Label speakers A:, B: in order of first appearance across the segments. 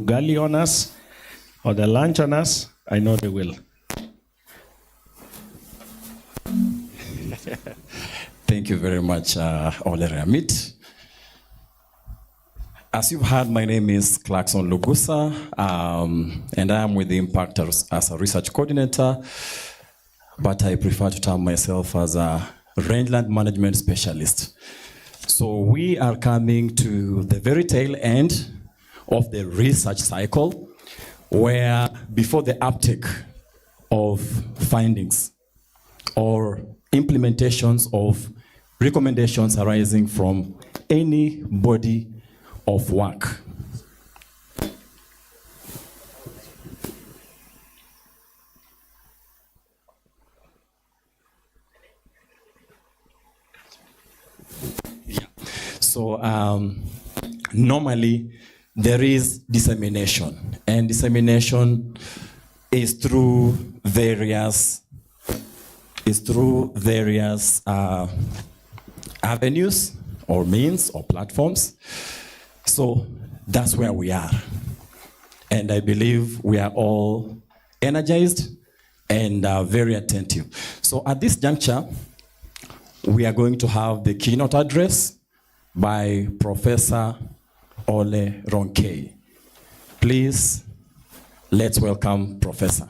A: ugali on us or the lunch on us, I know they will.
B: Thank you very much, Ole Ramit. As you've heard, my name is Clarkson Lugusa, and I am with the Impact as a research coordinator, but I prefer to term myself as a rangeland management specialist. So we are coming to the very tail end of the research cycle, where before the uptake of findings or implementations of recommendations arising from any body of work. Yeah. So normally there is dissemination, and dissemination is through various avenues or means or platforms. So that's where we are. And I believe we are all energized and very attentive. So at this juncture, we are going to have the keynote address by Professor Ole Ronke. Please, let's welcome Professor.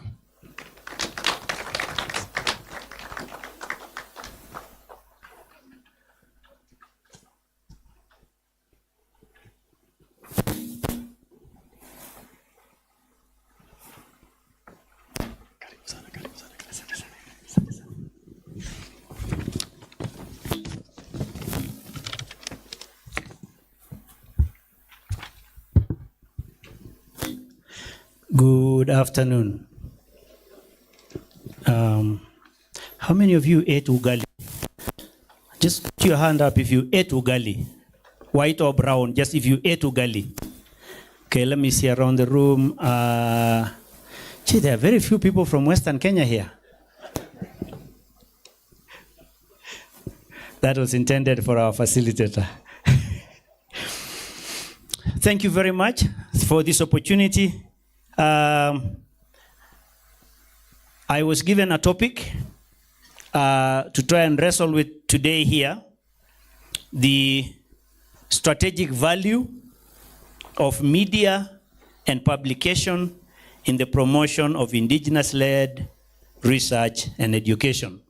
C: Good afternoon. How many of you ate ugali? Just put your hand up if you ate ugali. White or brown, just if you ate ugali. Okay, let me see around the room. There are very few people from Western Kenya here. That was intended for our facilitator. Thank you very much for this opportunity. I was given a topic to try and wrestle with today here, the strategic value of media and publication in the promotion of indigenous-led research and education.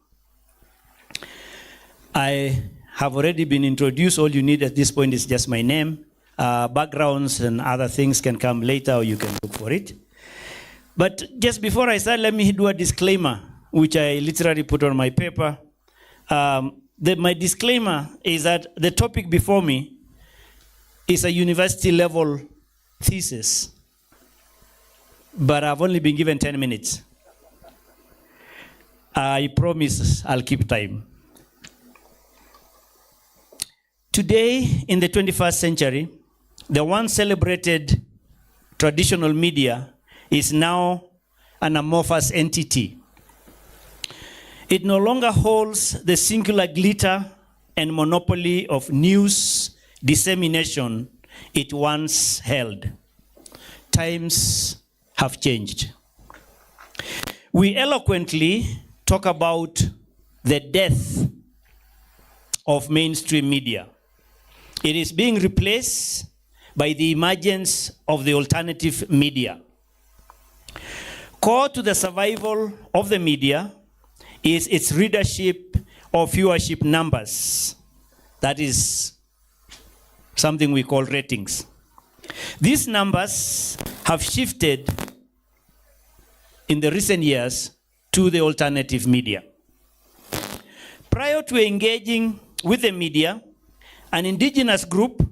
C: I have already been introduced. All you need at this point is just my name. Backgrounds and other things can come later, or you can look for it. But just before I start, let me do a disclaimer, which I literally put on my paper. My disclaimer is that the topic before me is a university-level thesis, but I've only been given 10 minutes. I promise I'll keep time. Today, in the 21st century, the once celebrated traditional media is now an amorphous entity. It no longer holds the singular glitter and monopoly of news dissemination it once held. Times have changed. We eloquently talk about the death of mainstream media. It is being replaced by the emergence of the alternative media. Core to the survival of the media is its readership or viewership numbers. That is something we call ratings. These numbers have shifted in the recent years to the alternative media. Prior to engaging with the media, an indigenous group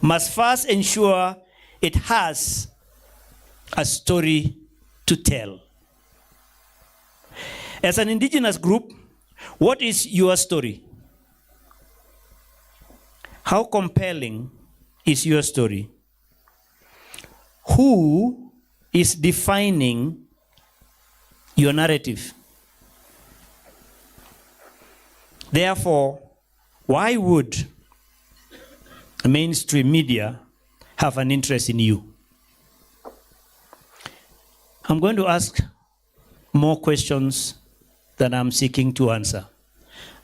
C: must first ensure it has a story to tell. As an indigenous group, what is your story? How compelling is your story? Who is defining your narrative? Therefore, why would mainstream media have an interest in you? I'm going to ask more questions than I'm seeking to answer.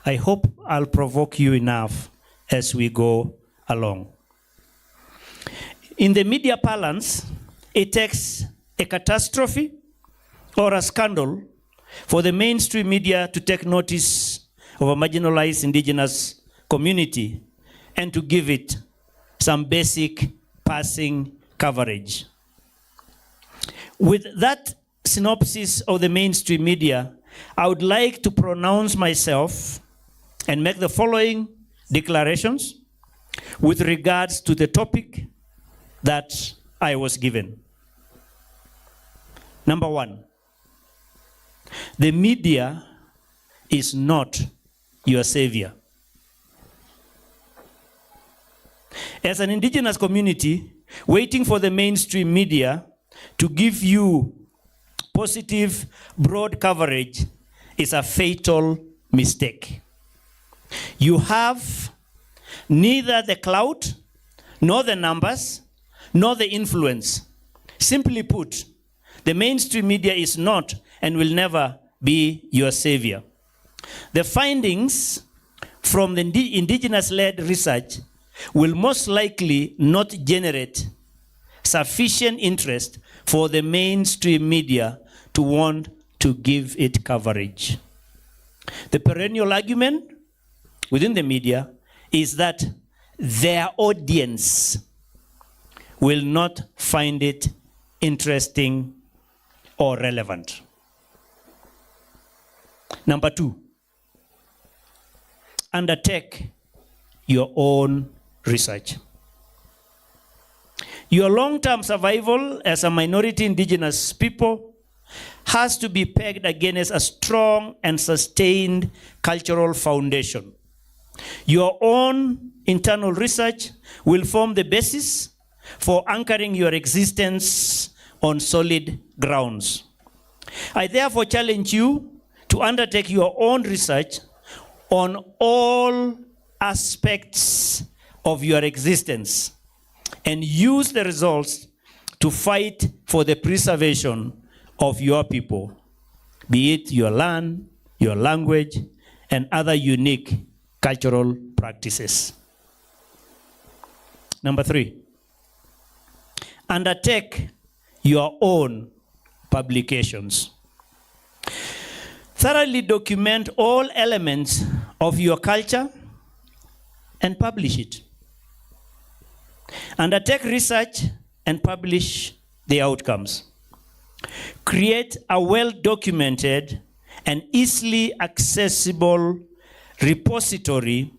C: I hope I'll provoke you enough as we go along. In the media parlance, it takes a catastrophe or a scandal for the mainstream media to take notice of a marginalized indigenous community and to give it some basic passing coverage. With that synopsis of the mainstream media, I would like to pronounce myself and make the following declarations with regards to the topic that I was given. Number one, the media is not your savior. As an indigenous community, waiting for the mainstream media to give you positive, broad coverage is a fatal mistake. You have neither the clout, nor the numbers, nor the influence. Simply put, the mainstream media is not and will never be your savior. The findings from the indigenous-led research will most likely not generate sufficient interest for the mainstream media to want to give it coverage. The perennial argument within the media is that their audience will not find it interesting or relevant. Number two, undertake your own research. Your long-term survival as a minority indigenous people has to be pegged against a strong and sustained cultural foundation. Your own internal research will form the basis for anchoring your existence on solid grounds. I therefore challenge you to undertake your own research on all aspects of your existence and use the results to fight for the preservation of your people, be it your land, your language, and other unique cultural practices. Number three, undertake your own publications. Thoroughly document all elements of your culture and publish it. Undertake research and publish the outcomes. Create a well-documented and easily accessible repository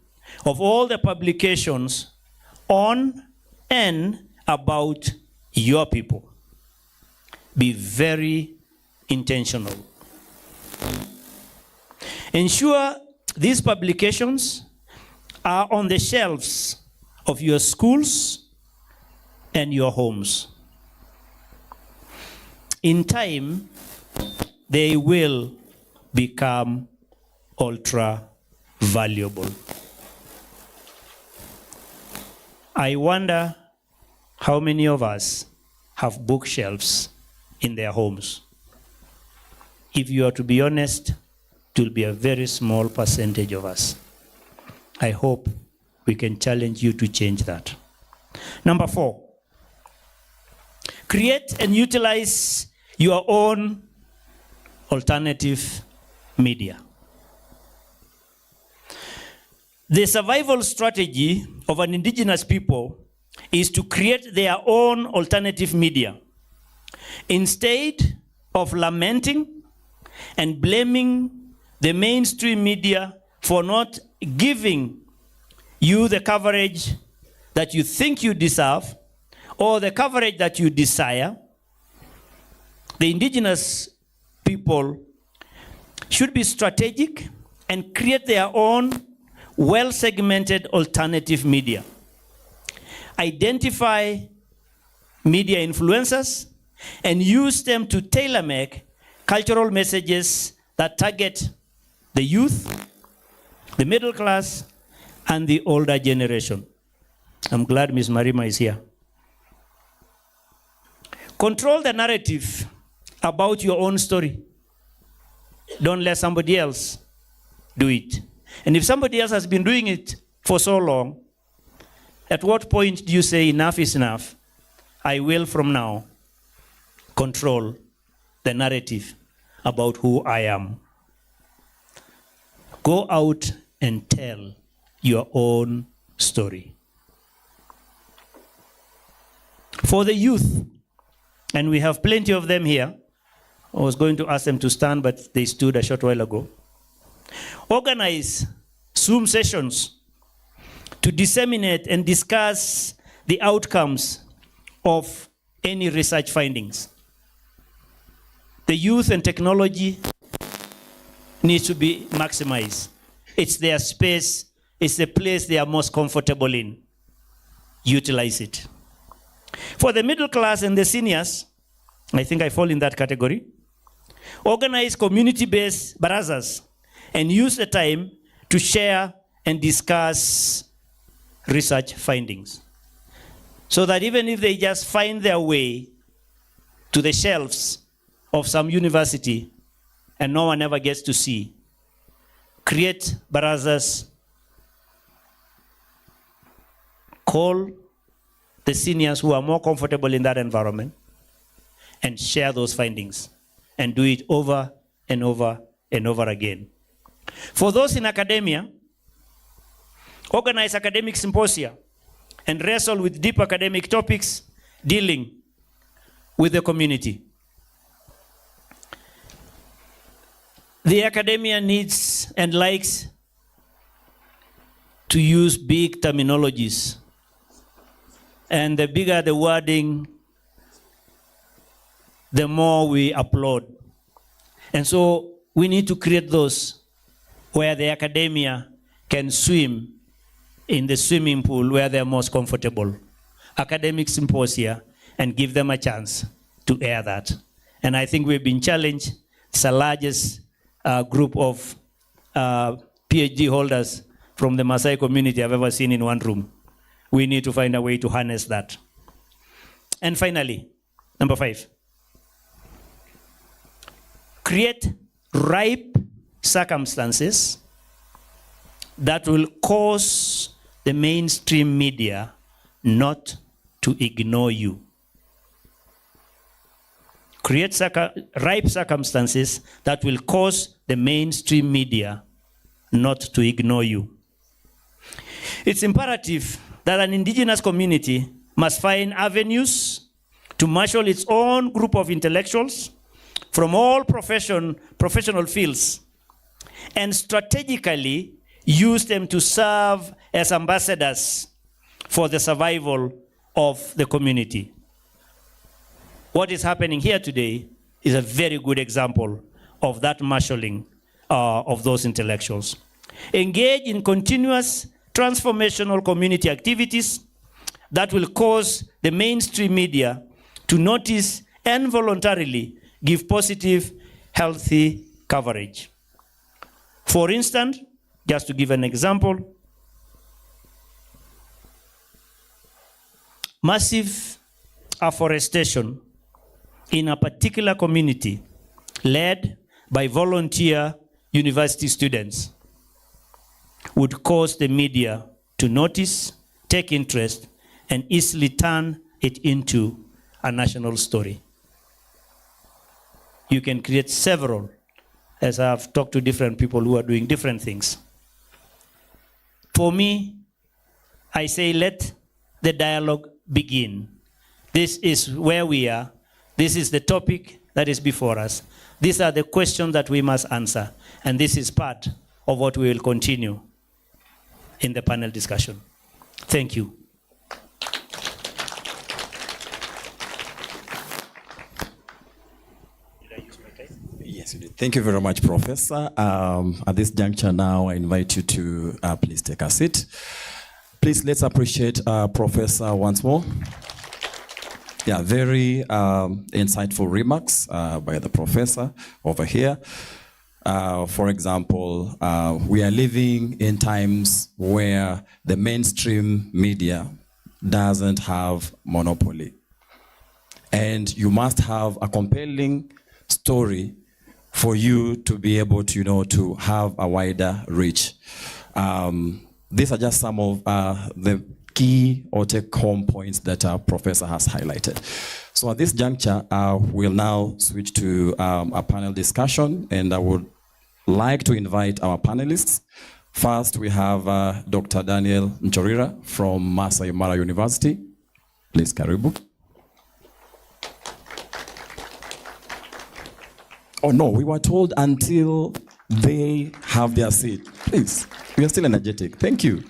C: of all the publications on and about your people. Be very intentional. Ensure these publications are on the shelves of your schools and your homes. In time, they will become ultra valuable. I wonder how many of us have bookshelves in their homes. If you are to be honest, it will be a very small percentage of us. I hope we can challenge you to change that. Number four, create and utilize your own alternative media. The survival strategy of an indigenous people is to create their own alternative media. Instead of lamenting and blaming the mainstream media for not giving you the coverage that you think you deserve or the coverage that you desire, the indigenous people should be strategic and create their own well-segmented alternative media. Identify media influencers and use them to tailor-make cultural messages that target the youth, the middle class, and the older generation. I'm glad Ms. Marima is here. Control the narrative about your own story. Don't let somebody else do it. And if somebody else has been doing it for so long, at what point do you say enough is enough? I will from now control the narrative about who I am. Go out and tell your own story. For the youth, and we have plenty of them here. I was going to ask them to stand, but they stood a short while ago. Organize Zoom sessions to disseminate and discuss the outcomes of any research findings. The youth and technology needs to be maximized. It's their space, it's the place they are most comfortable in. Utilize it. For the middle class and the seniors, I think I fall in that category. Organize community-based barazas and use the time to share and discuss research findings. So that even if they just find their way to the shelves of some university and no one ever gets to see, create barazas, call the seniors who are more comfortable in that environment and share those findings and do it over and over and over again. For those in academia, organize academic symposia and wrestle with deep academic topics dealing with the community. The academia needs and likes to use big terminologies. And the bigger the wording, the more we applaud. And so we need to create those where the academia can swim in the swimming pool where they're most comfortable. Academic symposia, and give them a chance to air that. And I think we've been challenged. It's the largest group of PhD holders from the Maasai community I've ever seen in one room. We need to find a way to harness that. And finally, number 5. Create ripe circumstances that will cause the mainstream media not to ignore you. Create ripe circumstances that will cause the mainstream media not to ignore you. It's imperative that an indigenous community must find avenues to marshal its own group of intellectuals from all professional fields and strategically use them to serve as ambassadors for the survival of the community. What is happening here today is a very good example of that marshalling of those intellectuals. Engage in continuous transformational community activities that will cause the mainstream media to notice and voluntarily give positive, healthy coverage. For instance, just to give an example, massive afforestation in a particular community led by volunteer university students would cause the media to notice, take interest, and easily turn it into a national story. You can create several, as I've talked to different people who are doing different things. For me, I say let the dialogue begin. This is where we are. This is the topic that is before us. These are the questions that we must answer. And this is part of what we will continue in the panel discussion. Thank you.
B: Yes, you did. Thank you very much, Professor. At this juncture now, I invite you to please take a seat. Please, let's appreciate Professor once more. Yeah, very insightful remarks by the professor over here. For example, we are living in times where the mainstream media doesn't have monopoly. And you must have a compelling story for you to be able to, to have a wider reach. These are just some of the key or take-home points that our professor has highlighted. So at this juncture, we'll now switch to a panel discussion, and I would like to invite our panelists. First, we have Dr. Daniel Nchorira from Masai Mara University. Please, karibu. Oh no, we were told until they have their seat. Please, we are still energetic. Thank you.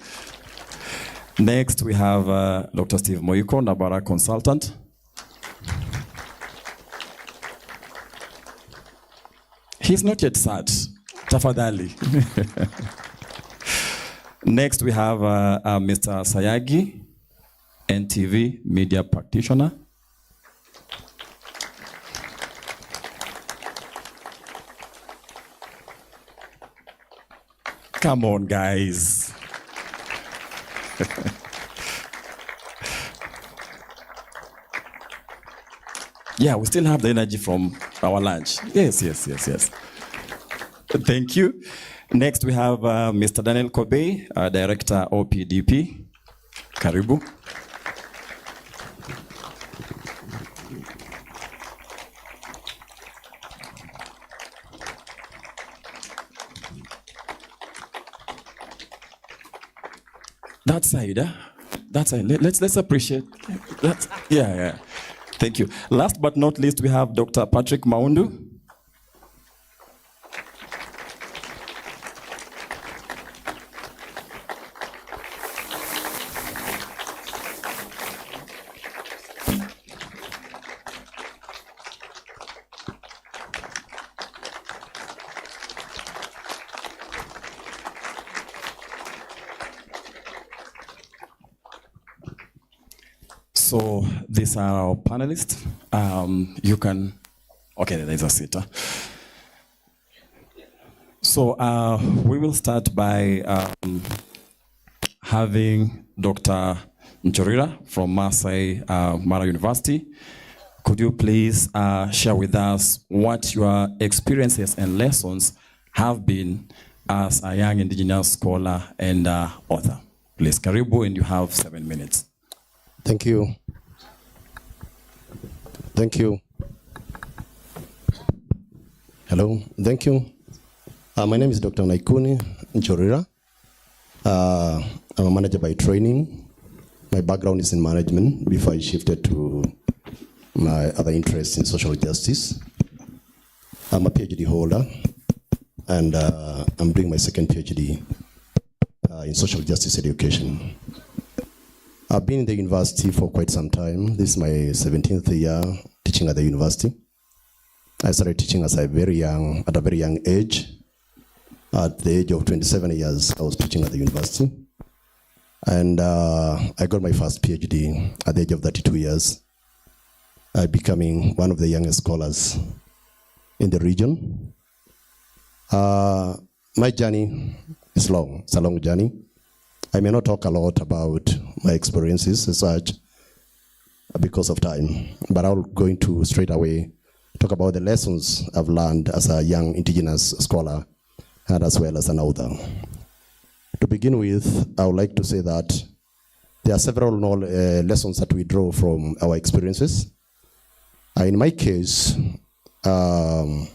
B: Next, we have Dr. Steve Moiko, Nabara consultant. He's not yet sat. Tafadhali. Next, we have Mr. Sayagi, NTV media practitioner. Come on, guys. Yeah, we still have the energy from our lunch. Yes. Thank you. Next, we have Mr. Daniel Kobe, Director OPDP. Karibu. That side, that side. Let's appreciate that. Yeah. Thank you. Last but not least, we have Dr. Patrick Maundu. So these are our panelists. You can, okay, there's a seat. So we will start by having Dr. Nchorira from Masai Mara University. Could you please share with us what your experiences and lessons have been as a young indigenous scholar and author? Please, karibu, and you have 7 minutes.
D: Thank you. Thank you. Hello. Thank you. My name is Dr. Naikuni Nchorira. I'm a manager by training. My background is in management before I shifted to my other interests in social justice. I'm a PhD holder, and I'm doing my second PhD in social justice education. I've been in the university for quite some time. This is my 17th year teaching at the university. I started teaching at a very young age. At the age of 27 years, I was teaching at the university. And I got my first PhD at the age of 32 years, becoming one of the youngest scholars in the region. My journey is long. It's a long journey. I may not talk a lot about my experiences as such because of time, but I'm going to straight away talk about the lessons I've learned as a young indigenous scholar and as well as an author. To begin with, I would like to say that there are several lessons that we draw from our experiences. In my case, I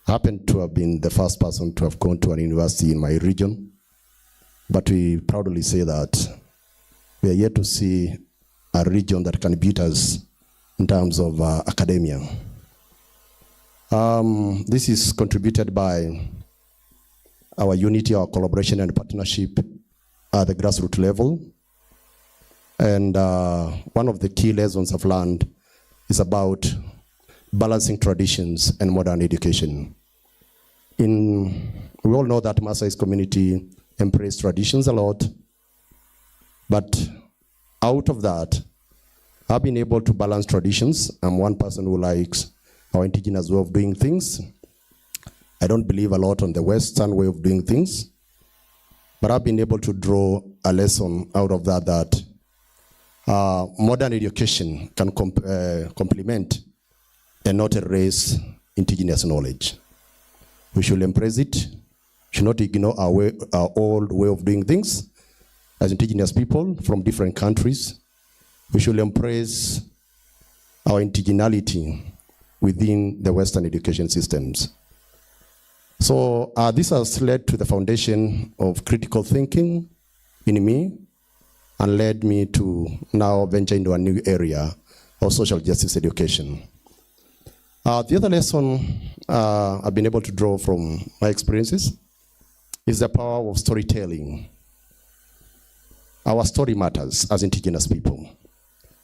D: happened to have been the first person to have gone to an university in my region. But we proudly say that we are yet to see a region that can beat us in terms of academia. This is contributed by our unity, our collaboration and partnership at the grassroots level. And one of the key lessons I've learned is about balancing traditions and modern education. We all know that Masai's community embrace traditions a lot, but out of that, I've been able to balance traditions. I'm one person who likes our indigenous way of doing things. I don't believe a lot on the Western way of doing things, but I've been able to draw a lesson out of that modern education can complement and not erase indigenous knowledge. We should embrace it, should not ignore our old way of doing things as indigenous people from different countries. We should embrace our indigeneity within the Western education systems. So this has led to the foundation of critical thinking in me and led me to now venture into a new area of social justice education. The other lesson I've been able to draw from my experiences is the power of storytelling. Our story matters as indigenous people.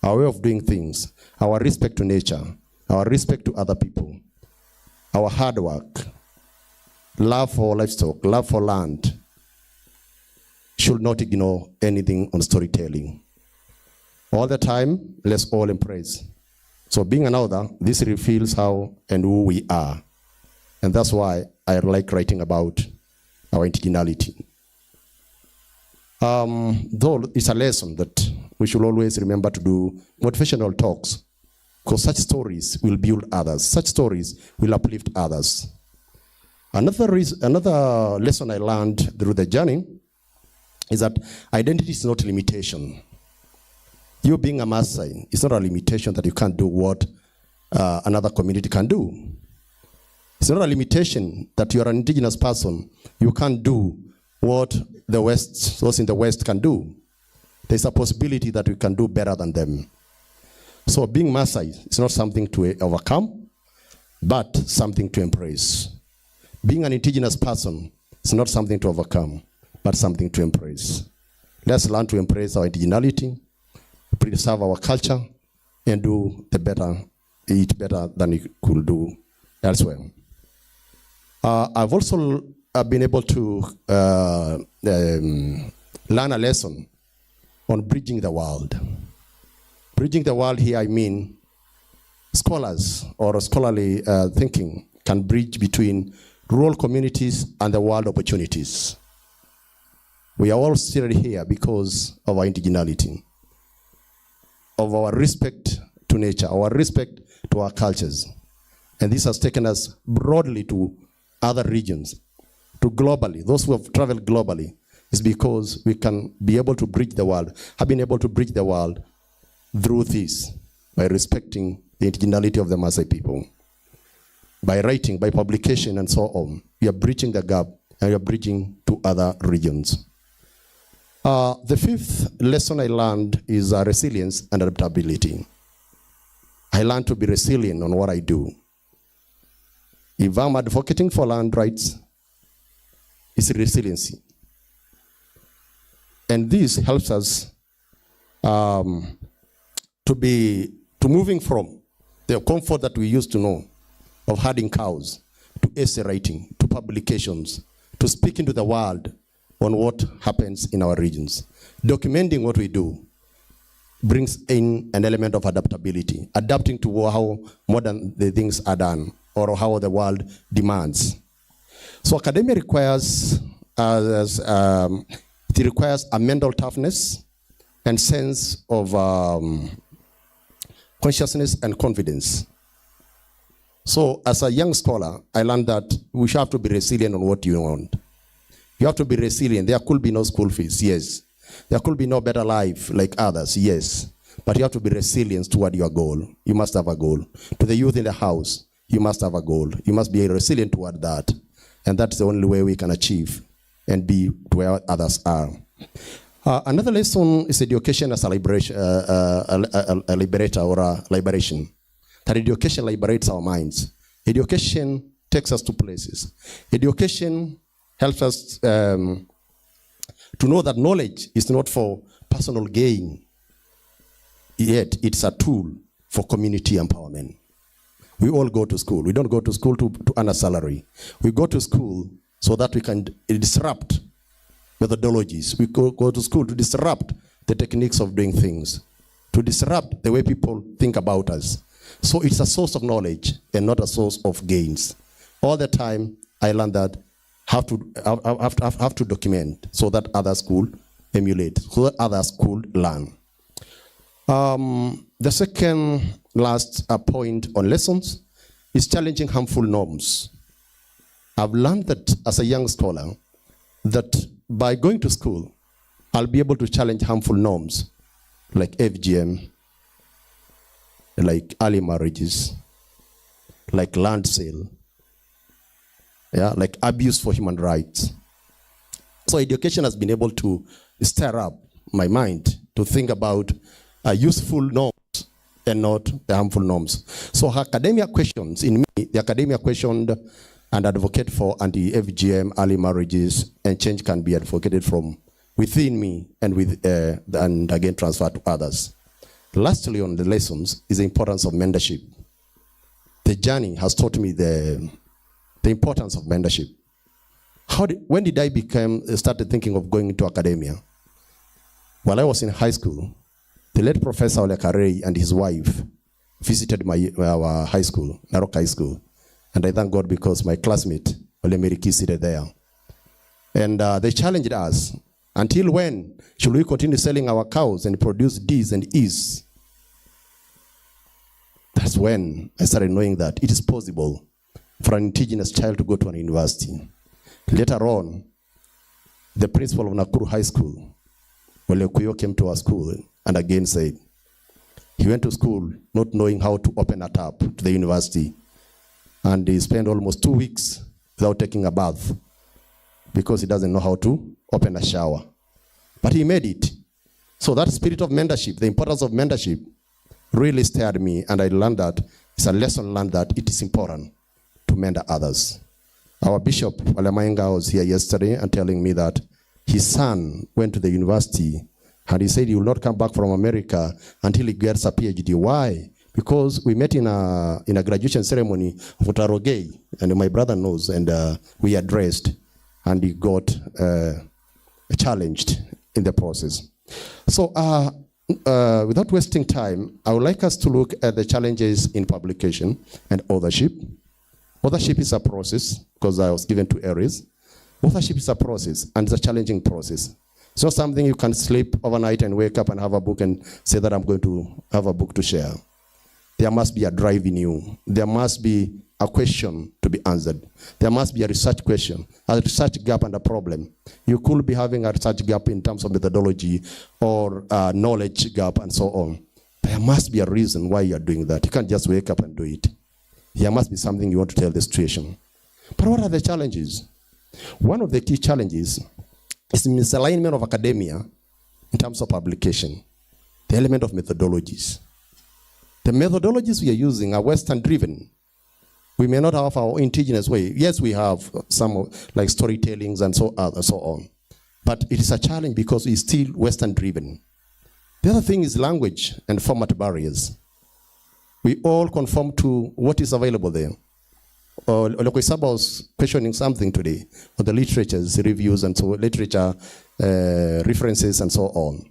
D: Our way of doing things, our respect to nature, our respect to other people, our hard work, love for livestock, love for land, should not ignore anything on storytelling. All the time, let's all embrace. So being an author, this reveals how and who we are. And that's why I like writing about our indigeneity. Though it's a lesson that we should always remember to do motivational talks, because such stories will build others. Such stories will uplift others. Another lesson I learned through the journey is that identity is not limitation. You being a Maasai, it's not a limitation that you can't do what another community can do. It's not a limitation that you're an indigenous person, you can't do what the West, those in the West can do. There's a possibility that we can do better than them. So being Maasai is not something to overcome, but something to embrace. Being an indigenous person is not something to overcome, but something to embrace. Let's learn to embrace our indigeneity, preserve our culture, and do it better than we could do elsewhere. I've also been able to learn a lesson on bridging the world. Bridging the world here, I mean scholars or scholarly thinking can bridge between rural communities and the world opportunities. We are all still here because of our indigeneity, of our respect to nature, our respect to our cultures. And this has taken us broadly to other regions, to globally. Those who have traveled globally is because we can be able to bridge the world, have been able to bridge the world through this, by respecting the indigeneity of the Maasai people. By writing, by publication, and so on, we are bridging the gap, and we are bridging to other regions. The fifth lesson I learned is resilience and adaptability. I learned to be resilient on what I do. If I'm advocating for land rights, it's resiliency. And this helps us to moving from the comfort that we used to know of herding cows, to essay writing, to publications, to speaking to the world on what happens in our regions. Documenting what we do brings in an element of adaptability, adapting to how modern the things are done or how the world demands. So academia requires, it requires a mental toughness and sense of consciousness and confidence. So as a young scholar, I learned that we have to be resilient on what you want. You have to be resilient. There could be no school fees, yes. There could be no better life like others, yes. But you have to be resilient toward your goal. You must have a goal. To the youth in the house, you must have a goal. You must be resilient toward that. And that's the only way we can achieve and be where others are. Another lesson is education as a liberation, a liberator or a liberation. That education liberates our minds. Education takes us to places. Education helps us to know that knowledge is not for personal gain, yet it's a tool for community empowerment. We all go to school. We don't go to school to earn a salary. We go to school so that we can disrupt methodologies. We go to school to disrupt the techniques of doing things, to disrupt the way people think about us. So it's a source of knowledge and not a source of gains. All the time, I learned that have to document so that others could emulate, so that others could learn. The second last point on lessons is challenging harmful norms. I've learned that as a young scholar, that by going to school, I'll be able to challenge harmful norms like FGM, like early marriages, like land sale, like abuse for human rights. So education has been able to stir up my mind to think about useful norms and not the harmful norms. So academia questions, in me, the academia questioned and advocate for anti-FGM, early marriages, and change can be advocated from within me and again transferred to others. Lastly, on the lessons is the importance of mentorship. The journey has taught me the importance of mentorship. When did I started thinking of going into academia? While I was in high school, the late Professor Ole Karei and his wife visited our high school, Narok High School. And I thank God because my classmate, Ole Meriki, seated there. And they challenged us, until when should we continue selling our cows and produce D's and E's? That's when I started knowing that it is possible for an indigenous child to go to an university. Later on, the principal of Nakuru High School, Ole Kuyo, came to our school and again said, he went to school not knowing how to open a tap to the university. And he spent almost 2 weeks without taking a bath because he doesn't know how to open a shower. But he made it. So that spirit of mentorship, the importance of mentorship, really stirred me, and I learned that it's a lesson learned that it is important to mentor others. Our Bishop Walemainga was here yesterday and telling me that his son went to the university and he said he will not come back from America until he gets a PhD. Why? Because we met in a graduation ceremony of Otarogei, and my brother knows, and we addressed, and he got challenged in the process. So without wasting time, I would like us to look at the challenges in publication and authorship. Authorship is a process, because I was given 2 areas. Authorship is a process, and it's a challenging process. It's not something you can sleep overnight and wake up and have a book and say that I'm going to have a book to share. There must be a drive in you. There must be a question to be answered. There must be a research question, a research gap and a problem. You could be having a research gap in terms of methodology or knowledge gap and so on. There must be a reason why you are doing that. You can't just wake up and do it. There must be something you want to tell the situation. But what are the challenges? One of the key challenges is misalignment of academia in terms of publication. The element of methodologies. The methodologies we are using are Western-driven. We may not have our indigenous way. Yes, we have some like storytellings and so on. But it is a challenge because it's still Western-driven. The other thing is language and format barriers. We all conform to what is available there. Olokoisaba was questioning something today, or the literatures, reviews, and so literature references and so on.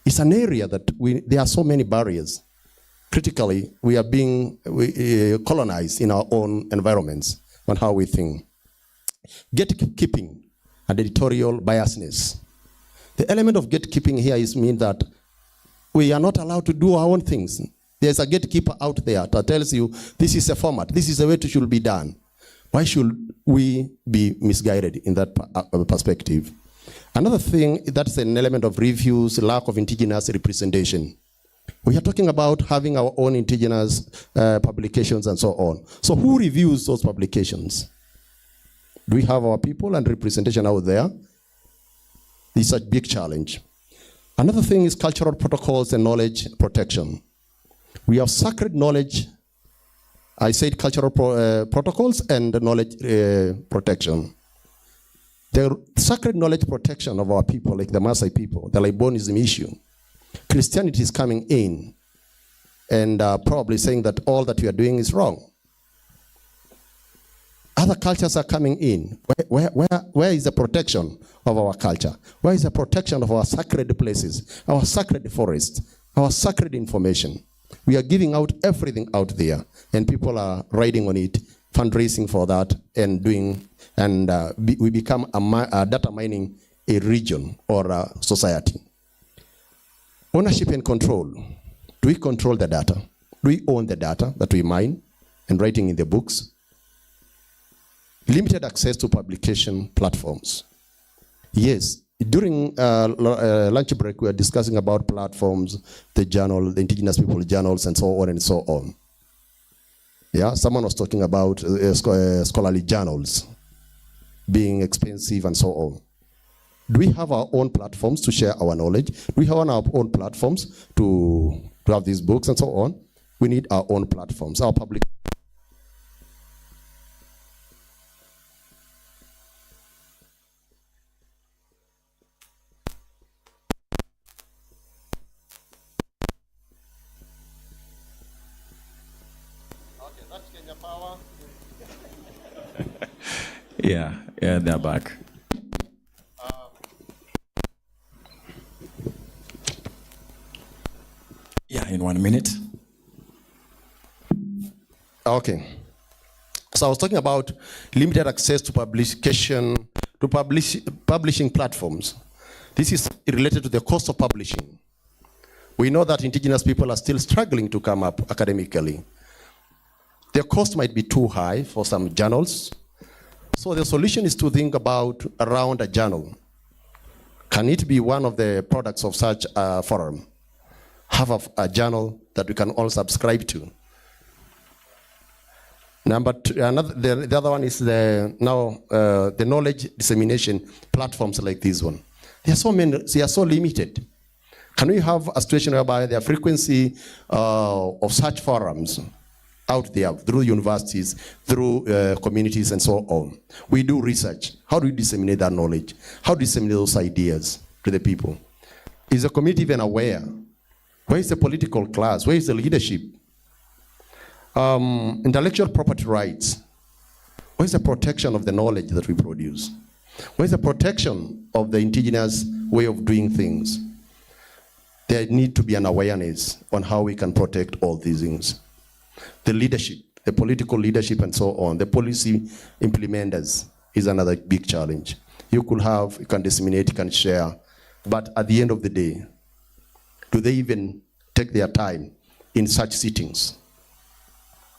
D: It's an area that there are so many barriers. Critically, we are being colonized in our own environments on how we think. Gatekeeping and editorial biasness. The element of gatekeeping here means that we are not allowed to do our own things. There's a gatekeeper out there that tells you, this is a format, this is the way it should be done. Why should we be misguided in that perspective? Another thing, that's an element of reviews, lack of indigenous representation. We are talking about having our own indigenous publications and so on. So who reviews those publications? Do we have our people and representation out there? It's a big challenge. Another thing is cultural protocols and knowledge protection. We have sacred knowledge. I said cultural protocols and knowledge protection. The sacred knowledge protection of our people, like the Maasai people, the Libonism issue. Christianity is coming in and probably saying that all that we are doing is wrong. Other cultures are coming in. Where is the protection of our culture? Where is the protection of our sacred places, our sacred forests, our sacred information? We are giving out everything out there, and people are riding on it, fundraising for that, and doing, and we become a data mining a region or a society. Ownership and control. Do we control the data? Do we own the data that we mine? and writing in the books. Limited access to publication platforms. Yes, during lunch break, we were discussing about platforms, the journal, the indigenous people journals, and so on and so on. Yeah, someone was talking about scholarly journals being expensive and so on. Do we have our own platforms to share our knowledge? Do we have our own platforms to have these books and so on? We need our own platforms, our public. Okay, that's Kenya Power.
B: Yeah, they're back. Yeah, in 1 minute.
D: Okay. So I was talking about limited access to publication, to publishing platforms. This is related to the cost of publishing. We know that indigenous people are still struggling to come up academically. The cost might be too high for some journals. So the solution is to think about around a journal. Can it be one of the products of such a forum? Have a journal that we can all subscribe to. Number two, the other one is the knowledge dissemination platforms like this one. They are so many, they are so limited. Can we have a situation whereby the frequency of such forums out there through universities, through communities and so on? We do research. How do we disseminate that knowledge? How do we disseminate those ideas to the people? Is the community even aware? Where is the political class? Where is the leadership? Intellectual property rights. Where is the protection of the knowledge that we produce? Where is the protection of the indigenous way of doing things? There need to be an awareness on how we can protect all these things. The leadership, the political leadership and so on, the policy implementers is another big challenge. You can disseminate, you can share, but at the end of the day, do they even take their time in such sittings?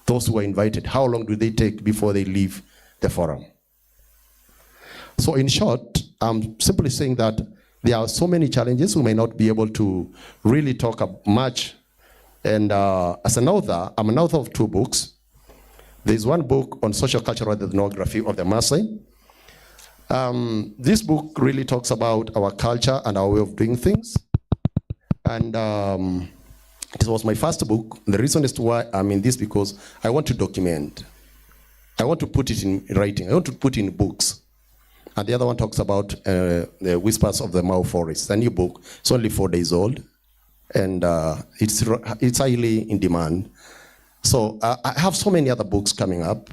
D: Those who are invited, how long do they take before they leave the forum? So in short, I'm simply saying that there are so many challenges we may not be able to really talk much. And as an author, I'm an author of 2 books. There's one book on social cultural ethnography of the Maasai. This book really talks about our culture and our way of doing things. And it was my first book. The reason as to why I'm in this because I want to document. I want to put it in writing. I want to put it in books. And the other one talks about the Whispers of the Mau Forest. A new book. It's only 4 days old. And it's highly in demand. So I have so many other books coming up,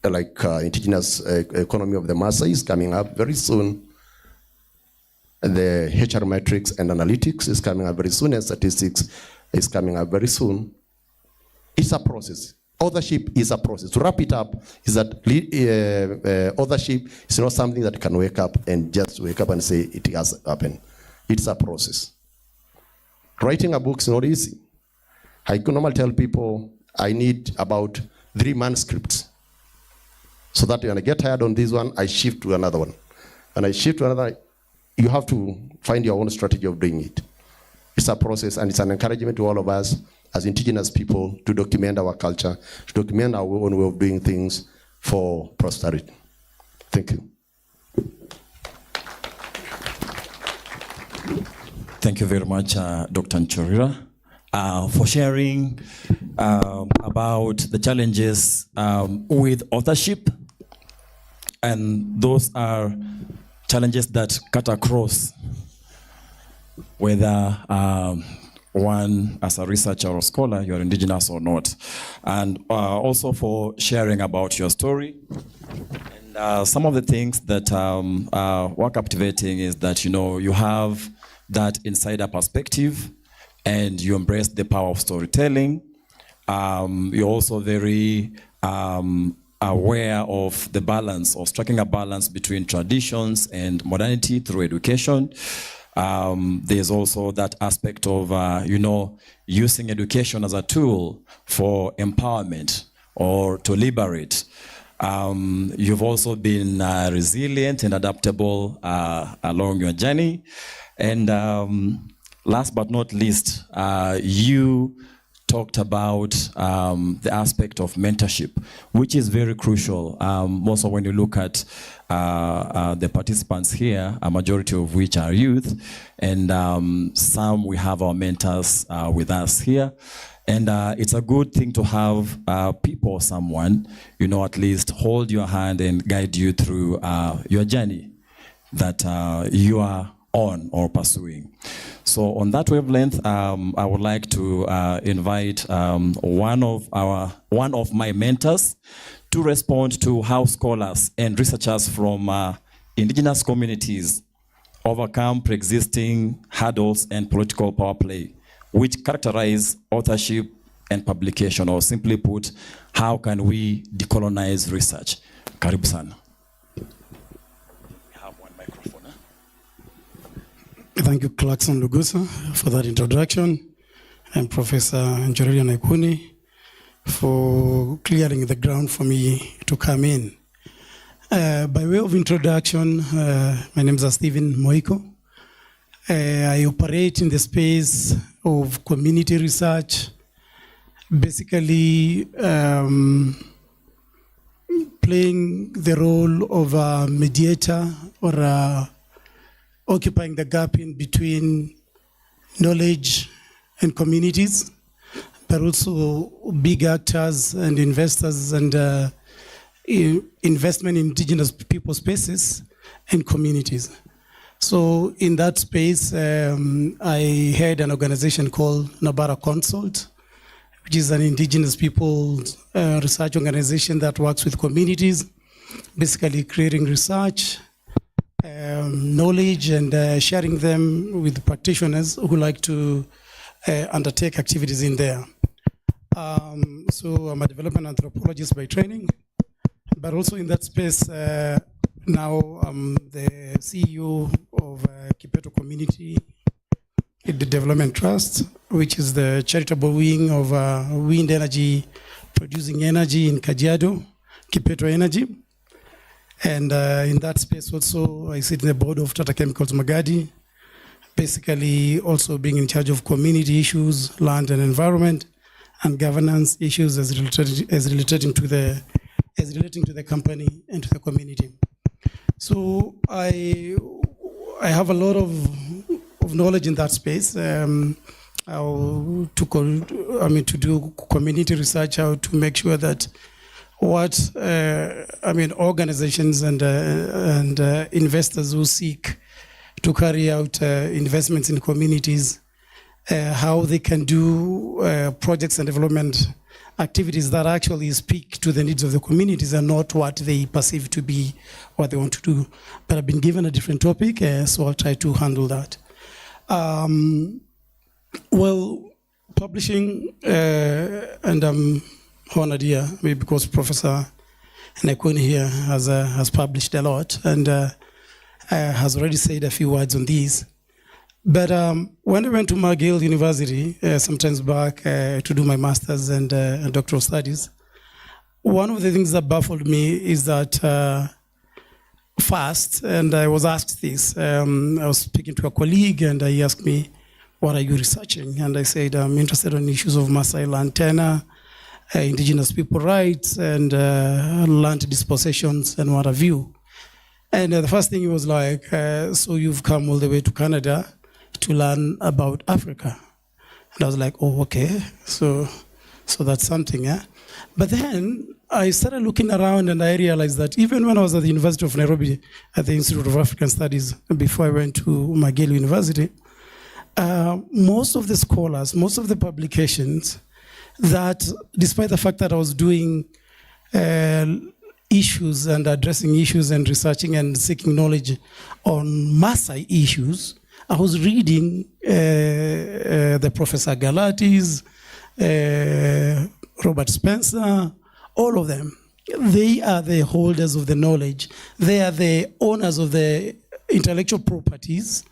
D: like Indigenous Economy of the Maasai is coming up very soon. The HR metrics and analytics is coming up very soon, and statistics is coming up very soon. It's a process. Authorship is a process. To wrap it up, is that authorship is not something that you can wake up and say it has happened. It's a process. Writing a book is not easy. I can normally tell people I need about 3 manuscripts. So that when I get tired on this one, I shift to another one. And I shift to another. You have to find your own strategy of doing it. It's a process, and it's an encouragement to all of us as indigenous people to document our culture, to document our own way of doing things for prosperity. Thank you.
B: Thank you very much, Dr. Nchorira, for sharing about the challenges with authorship. And those are challenges that cut across whether one as a researcher or scholar, you're indigenous or not. And also for sharing about your story. And some of the things that were captivating is that, you have that insider perspective and you embrace the power of storytelling. You're also very aware of the balance, or striking a balance between traditions and modernity through education. There's also that aspect of, using education as a tool for empowerment or to liberate. You've also been resilient and adaptable along your journey. And last but not least, you talked about the aspect of mentorship, which is very crucial. Also, when you look at the participants here, a majority of which are youth, and some we have our mentors with us here. And it's a good thing to have people, someone, you know, at least hold your hand and guide you through your journey that you are on or pursuing. So on that wavelength, I would like to invite one of my mentors to respond to how scholars and researchers from indigenous communities overcome pre-existing hurdles and political power play, which characterize authorship and publication, or simply put, how can we decolonize research? Karibu sana.
E: Thank you, Clarkson Lugusa, for that introduction, and Professor Njororia Naikuni for clearing the ground for me to come in. By way of introduction, my name is Stephen Moiko. I operate in the space of community research, basically playing the role of a mediator or occupying the gap in between knowledge and communities, but also big actors and investors and investment in indigenous people spaces and communities. So in that space, I had an organization called Nabara Consult, which is an indigenous people research organization that works with communities, basically creating research, knowledge, and sharing them with practitioners who like to undertake activities in there. So I'm a development anthropologist by training, but also in that space, now I'm the CEO of Kipeto Community Development Trust, which is the charitable wing of wind energy, producing energy in Kajiado, Kipeto Energy. And in that space also, I sit in the board of Tata Chemicals Magadi, basically also being in charge of community issues, land and environment, and governance issues as relating to the company and to the community. So I have a lot of knowledge in that space. How to do community research, how to make sure that what organizations and investors who seek to carry out investments in communities, how they can do projects and development activities that actually speak to the needs of the communities and not what they perceive to be what they want to do. But I've been given a different topic, so I'll try to handle that. Well, publishing, and I'm honored here because Professor Naikuni here has published a lot and has already said a few words on these. But when I went to McGill University some time back to do my master's and doctoral studies, one of the things that baffled me is that first, and I was asked this, I was speaking to a colleague and he asked me, what are you researching? And I said, I'm interested in issues of Maasai land tenure, indigenous people rights, and land dispossessions, and what have you. And the first thing he was like, so you've come all the way to Canada to learn about Africa. And I was like, oh, okay, so that's something, yeah? But then I started looking around and I realized that even when I was at the University of Nairobi at the Institute of African Studies, before I went to McGill University, most of the scholars, most of the publications that, despite the fact that I was doing issues and addressing issues and researching and seeking knowledge on Maasai issues, I was reading the Professor Galatis, Robert Spencer, all of them. They are the holders of the knowledge. They are the owners of the intellectual properties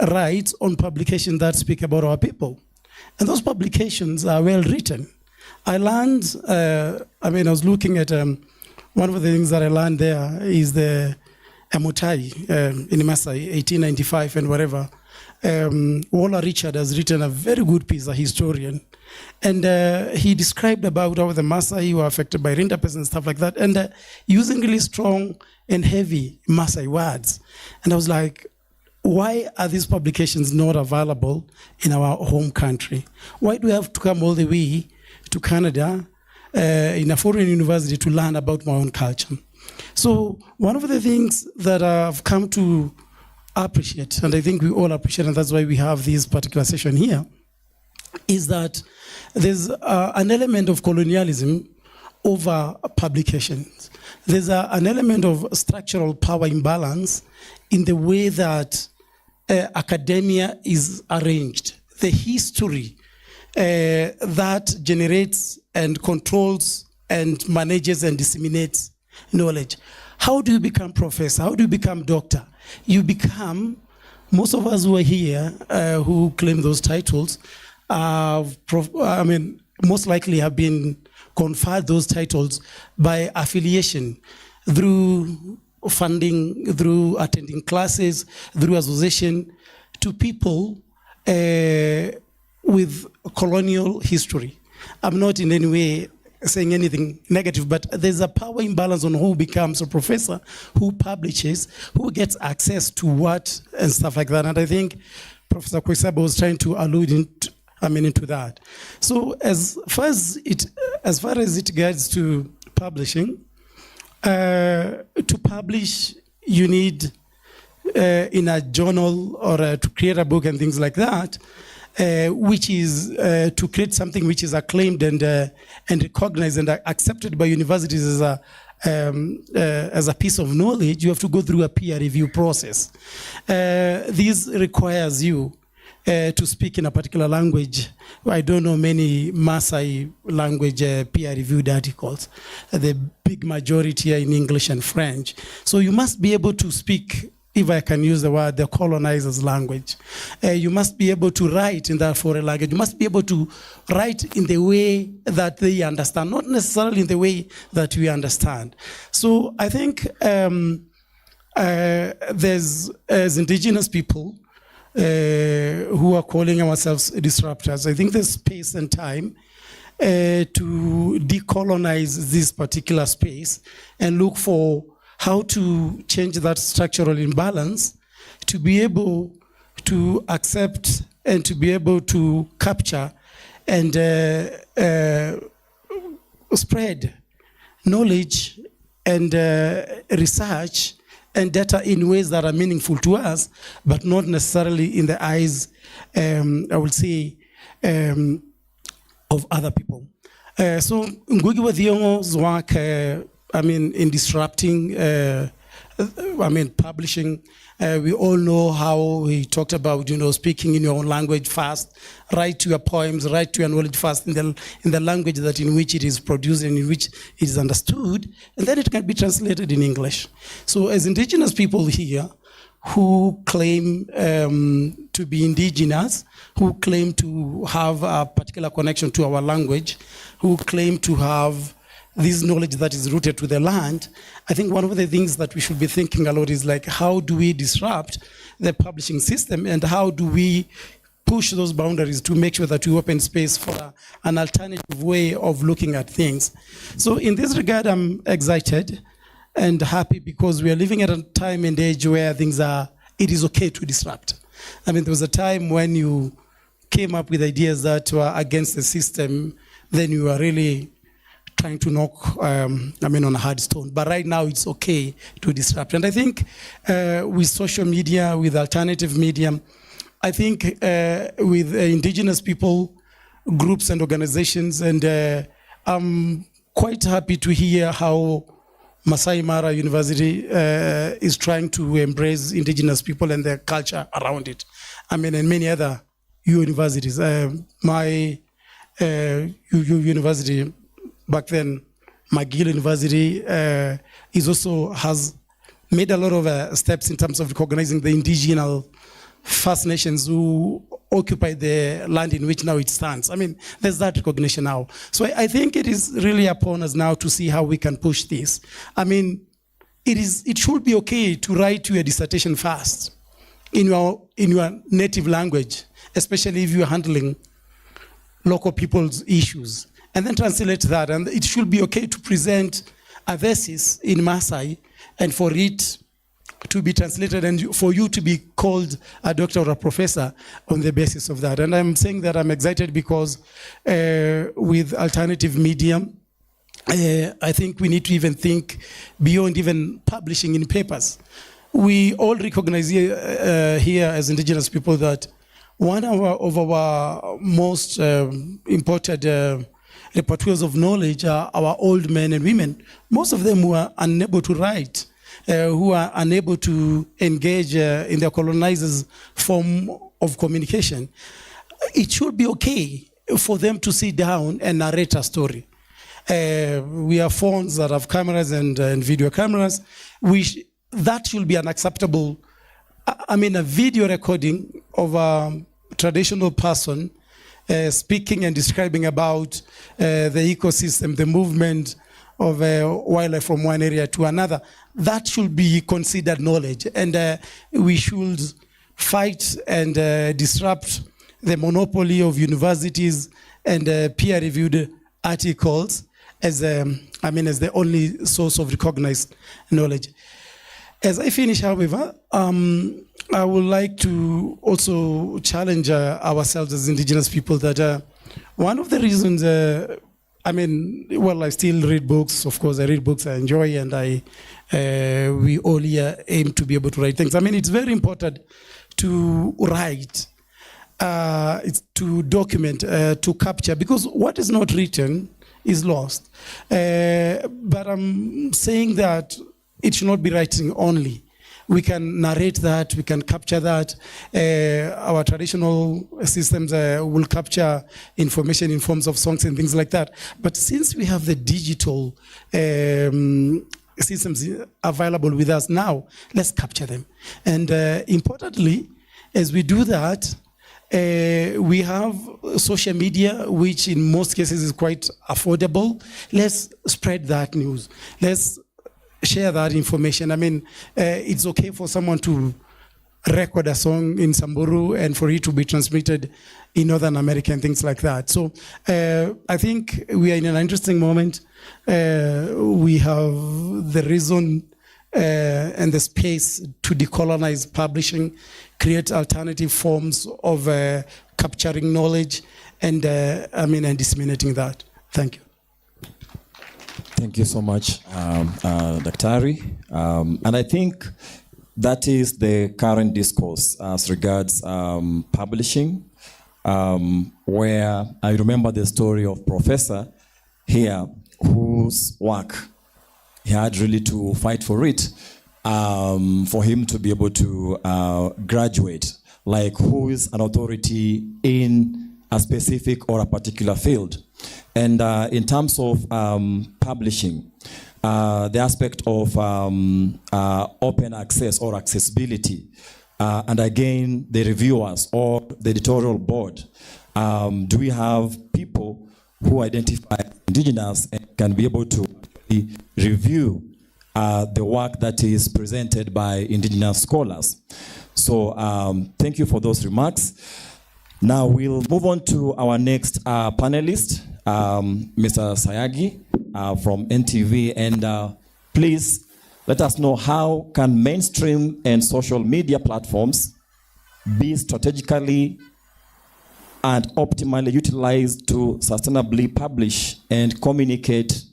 E: rights on publications that speak about our people. And those publications are well written. I learned, I was looking at, one of the things that I learned there is the Amutai in Masai, 1895 and whatever. Waller Richard has written a very good piece, a historian, and he described about how the Masai were affected by rintapests and stuff like that, and using really strong and heavy Masai words. And I was like, why are these publications not available in our home country? Why do we have to come all the way to Canada in a foreign university to learn about my own culture? So one of the things that I've come to appreciate, and I think we all appreciate, and that's why we have this particular session here, is that there's an element of colonialism over publications. There's an element of structural power imbalance in the way that academia is arranged. The history that generates and controls and manages and disseminates knowledge. How do you become professor? How do you become doctor? You become, most of us who are here who claim those titles, most likely have been conferred those titles by affiliation, through funding, through attending classes, through association, to people with colonial history. I'm not in any way saying anything negative, but there's a power imbalance on who becomes a professor, who publishes, who gets access to what, and stuff like that. And I think Professor Kwisaba was trying to allude into that. So as far as it regards to publishing, to publish, you need in a journal or to create a book and things like that, which is to create something which is acclaimed and recognized and accepted by universities as a piece of knowledge. You have to go through a peer review process. This requires you to speak in a particular language. I don't know many Maasai language peer-reviewed articles. The big majority are in English and French. So you must be able to speak, if I can use the word, the colonizer's language. You must be able to write in that foreign language. You must be able to write in the way that they understand, not necessarily in the way that we understand. So I think there's, as indigenous people, who are calling ourselves disruptors, I think there's space and time to decolonize this particular space and look for how to change that structural imbalance to be able to accept and to be able to capture and spread knowledge and research and data in ways that are meaningful to us, but not necessarily in the eyes, I would say, of other people. So Ngugi wa Thiong'o's work, in disrupting, publishing, we all know how he talked about, speaking in your own language first, write your poems, write your knowledge first in the language that in which it is produced and in which it is understood, and then it can be translated in English. So as indigenous people here, who claim to be indigenous, who claim to have a particular connection to our language, who claim to have this knowledge that is rooted to the land, I think one of the things that we should be thinking a lot is like, how do we disrupt the publishing system and how do we push those boundaries to make sure that we open space for an alternative way of looking at things. So in this regard, I'm excited and happy because we are living at a time and age where it is okay to disrupt. There was a time when you came up with ideas that were against the system, then you were really trying to knock on a hard stone. But right now it's okay to disrupt. And I think with social media, with alternative media, I think with indigenous people, groups and organizations, and I'm quite happy to hear how Masai Mara University is trying to embrace indigenous people and their culture around it. And many other universities. My university, back then, McGill University has made a lot of steps in terms of recognizing the indigenous First Nations who occupied the land in which now it stands. I mean, there's that recognition now. So I think it is really upon us now to see how we can push this. I mean, it should be okay to write your dissertation first in your native language, especially if you're handling local people's issues, and then translate that. And it should be okay to present a thesis in Maasai and for it to be translated and for you to be called a doctor or a professor on the basis of that. And I'm saying that I'm excited because with alternative media, I think we need to even think beyond even publishing in papers. We all recognize here as indigenous people that one of our most important repertoires of knowledge are our old men and women, most of them who are unable to write, who are unable to engage in their colonizers' form of communication. It should be okay for them to sit down and narrate a story. We have phones that have cameras and video cameras. That should be unacceptable. I mean, a video recording of a traditional person speaking and describing about the ecosystem, the movement of wildlife from one area to another, that should be considered knowledge. And we should fight and disrupt the monopoly of universities and peer-reviewed articles as the only source of recognized knowledge. As I finish, however, I would like to also challenge ourselves as indigenous people that one of the reasons, I still read books. Of course, I read books I enjoy, and we all here aim to be able to write things. I mean, it's very important to write, to document, to capture, because what is not written is lost. But I'm saying that it should not be writing only. We can narrate that, we can capture that. Our traditional systems will capture information in forms of songs and things like that. But since we have the digital systems available with us now, let's capture them. And importantly, as we do that, we have social media, which in most cases is quite affordable. Let's spread that news. Let's share that information. I mean, it's okay for someone to record a song in Samburu and for it to be transmitted in Northern America and things like that. So I think we are in an interesting moment. We have the reason and the space to decolonize publishing, create alternative forms of capturing knowledge and and disseminating that. Thank you.
B: Thank you so much, Daktari. And I think that is the current discourse as regards publishing, where I remember the story of Professor here, whose work he had really to fight for it, for him to be able to graduate, like who is an authority in a specific or a particular field. And in terms of publishing, the aspect of open access or accessibility, and again, the reviewers or the editorial board, do we have people who identify indigenous and can be able to review the work that is presented by indigenous scholars? So thank you for those remarks. Now we'll move on to our next panelist, Mr. Sayagi from NTV, and please let us know how can mainstream and social media platforms be strategically and optimally utilized to sustainably publish and communicate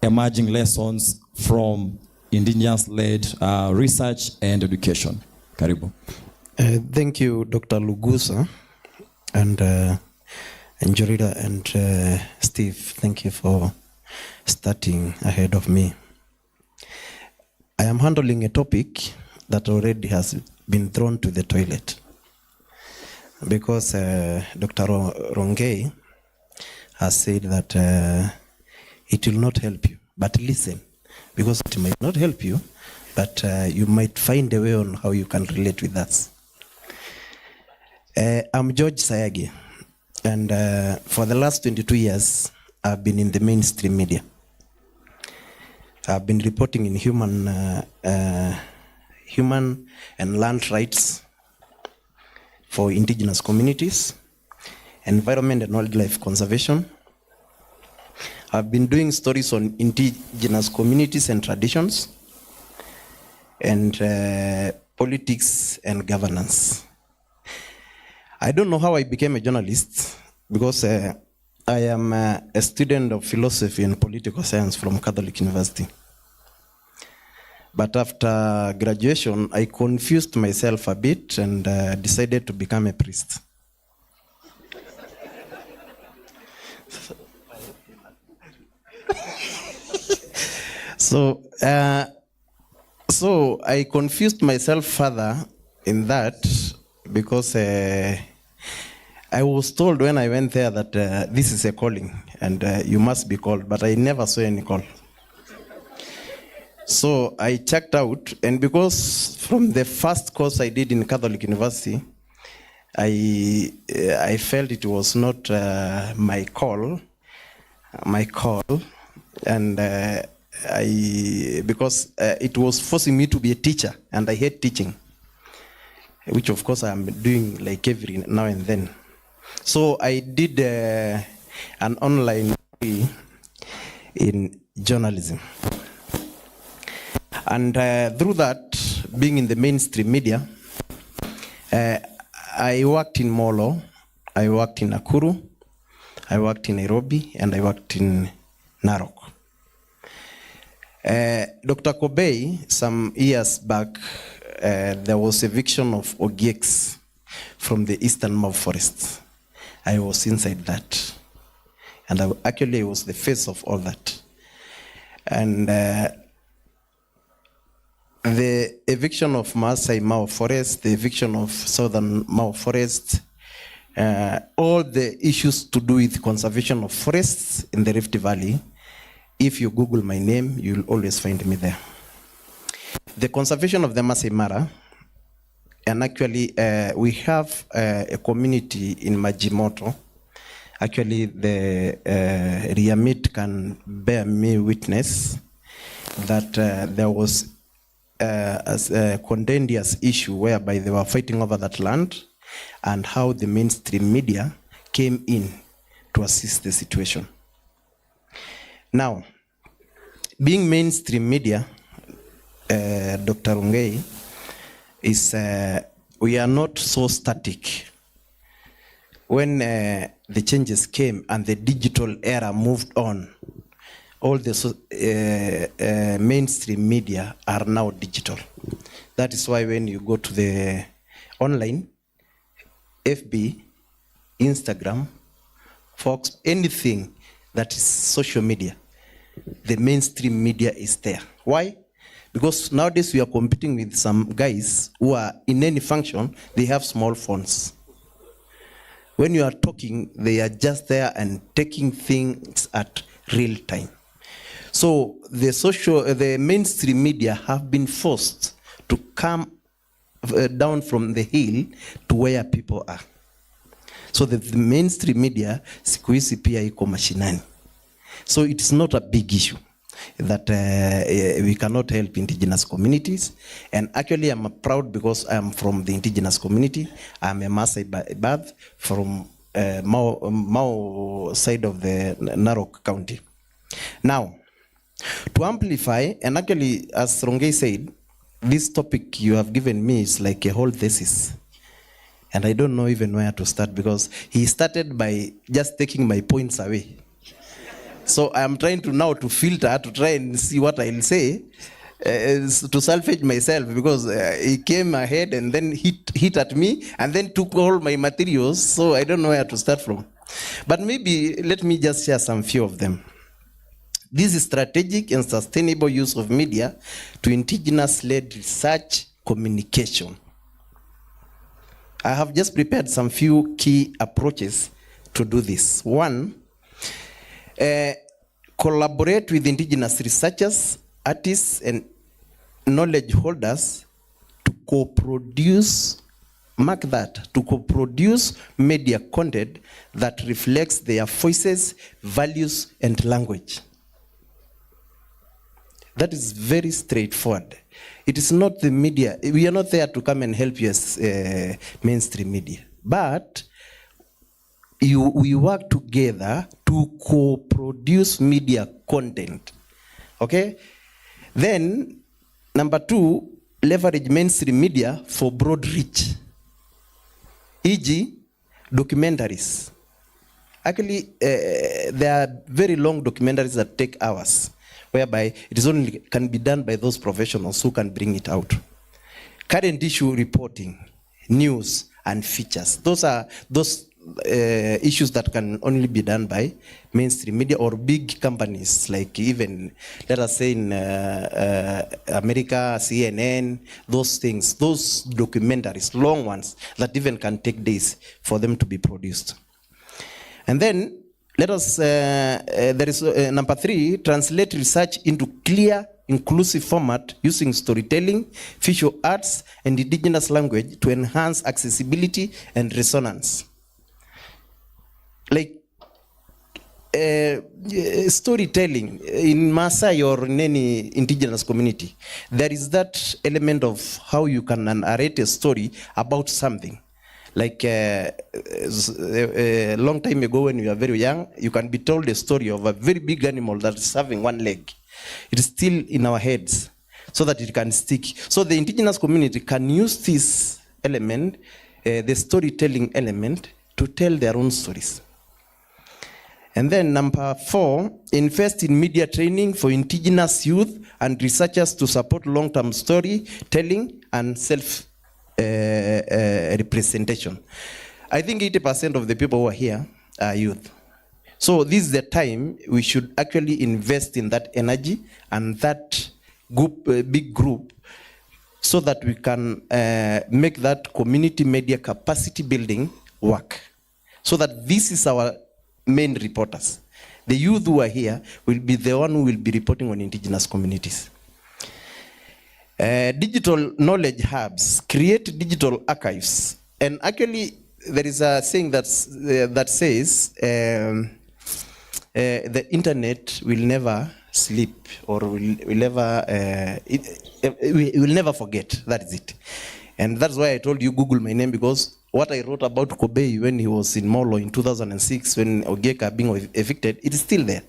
B: emerging lessons from indigenous-led research and education. Karibu.
F: Thank you, Dr. Lugusa, and Jorida and Steve. Thank you for starting ahead of me. I am handling a topic that already has been thrown to the toilet because Dr. Rongei has said that it will not help you, but listen, because it might not help you, but you might find a way on how you can relate with us. I'm George Sayagi, and for the last 22 years, I've been in the mainstream media. I've been reporting in human and land rights for indigenous communities, environment and wildlife conservation. I've been doing stories on indigenous communities and traditions, and politics and governance. I don't know how I became a journalist, because I am a student of philosophy and political science from Catholic University. But after graduation, I confused myself a bit and decided to become a priest. So I confused myself further in that, because I was told when I went there that this is a calling and you must be called, but I never saw any call. So I checked out, and because from the first course I did in Catholic University, I felt it was not my call, and because it was forcing me to be a teacher, and I hate teaching, which of course I'm doing like every now and then. So I did an online degree in journalism. And through that, being in the mainstream media, I worked in Molo, I worked in Nakuru, I worked in Nairobi, and I worked in Narok. Dr. Kobei, some years back, there was eviction of Ogieks from the Eastern Mau Forest. I was inside that. And I was the face of all that. And the eviction of Maasai Mau Forest, the eviction of Southern Mau Forest, all the issues to do with conservation of forests in the Rift Valley, if you Google my name, you'll always find me there. The conservation of the Masai Mara, and actually we have a community in Majimoto. Actually, the Riamit can bear me witness that there was a contentious issue whereby they were fighting over that land, and how the mainstream media came in to assist the situation. Now, being mainstream media, Dr. Ongei, is we are not so static. When the changes came and the digital era moved on, all the mainstream media are now digital. That is why when you go to the online, FB, Instagram, Fox, anything that is social media, the mainstream media is there. Why? Because nowadays we are competing with some guys who are in any function, they have small phones. When you are talking, they are just there and taking things at real time. So the mainstream media have been forced to come down from the hill to where people are. So the mainstream media siku hizi pia iko mashinani. So it's not a big issue that we cannot help indigenous communities. And actually I'm proud because I'm from the indigenous community. I'm a Maasai by birth from Mau side of the Narok County. Now, to amplify, and actually as Rongai said, this topic you have given me is like a whole thesis. And I don't know even where to start, because he started by just taking my points away. So I'm trying to now to filter, to try and see what I'll say, to salvage myself, because he came ahead and then hit at me and then took all my materials. So I don't know where to start from. But maybe let me just share some few of them. This is strategic and sustainable use of media to indigenous-led research communication. I have just prepared some few key approaches to do this. One, collaborate with indigenous researchers, artists, and knowledge holders to co-produce mark that, to co-produce media content that reflects their voices, values, and language. That is very straightforward. It is not the media. We are not there to come and help you as mainstream media. But we work together to co-produce media content. Okay? Then, number 2, leverage mainstream media for broad reach. E.g., documentaries. Actually, there are very long documentaries that take hours, whereby it is only can be done by those professionals who can bring it out. Current issue reporting, news, and features. Those are issues that can only be done by mainstream media or big companies, like even, let us say in America, CNN, those things, those documentaries, long ones, that even can take days for them to be produced. And then, let us, there is number 3, translate research into clear, inclusive format using storytelling, visual arts, and indigenous language to enhance accessibility and resonance. Like storytelling in Maasai or in any indigenous community, there is that element of how you can narrate a story about something. Like a long time ago when you were very young, you can be told a story of a very big animal that is having one leg. It is still in our heads so that it can stick. So the indigenous community can use this element, the storytelling element, to tell their own stories. And then number 4, invest in media training for indigenous youth and researchers to support long-term storytelling and self-representation. I think 80% of the people who are here are youth. So this is the time we should actually invest in that energy and that group, big group, so that we can make that community media capacity building work. So that this is our main reporters. The youth who are here will be the one who will be reporting on indigenous communities. Digital knowledge hubs, create digital archives. And actually, there is a saying that says, the internet will never sleep, or will never, we will never forget. That is it. And that's why I told you Google my name, because what I wrote about Kobe when he was in Molo in 2006, when Ogeka being evicted, it is still there.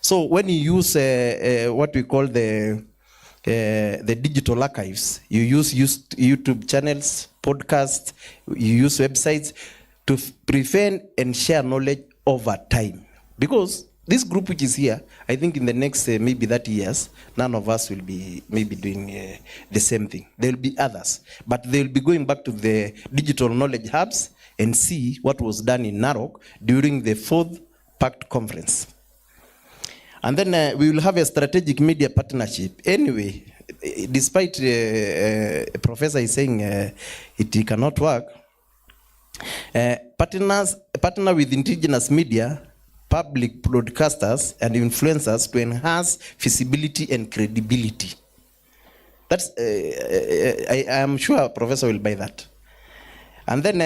F: So when you use what we call the digital archives, you use YouTube channels, podcasts, you use websites to prevent and share knowledge over time. Because this group which is here, I think in the next maybe 30 years, none of us will be maybe doing the same thing. There will be others. But they will be going back to the digital knowledge hubs and see what was done in Narok during the 4th Pact conference. And then we will have a strategic media partnership. Anyway, despite a professor is saying it cannot work, partner with indigenous media, public broadcasters, and influencers to enhance visibility and credibility. That's, I am sure a professor will buy that. And then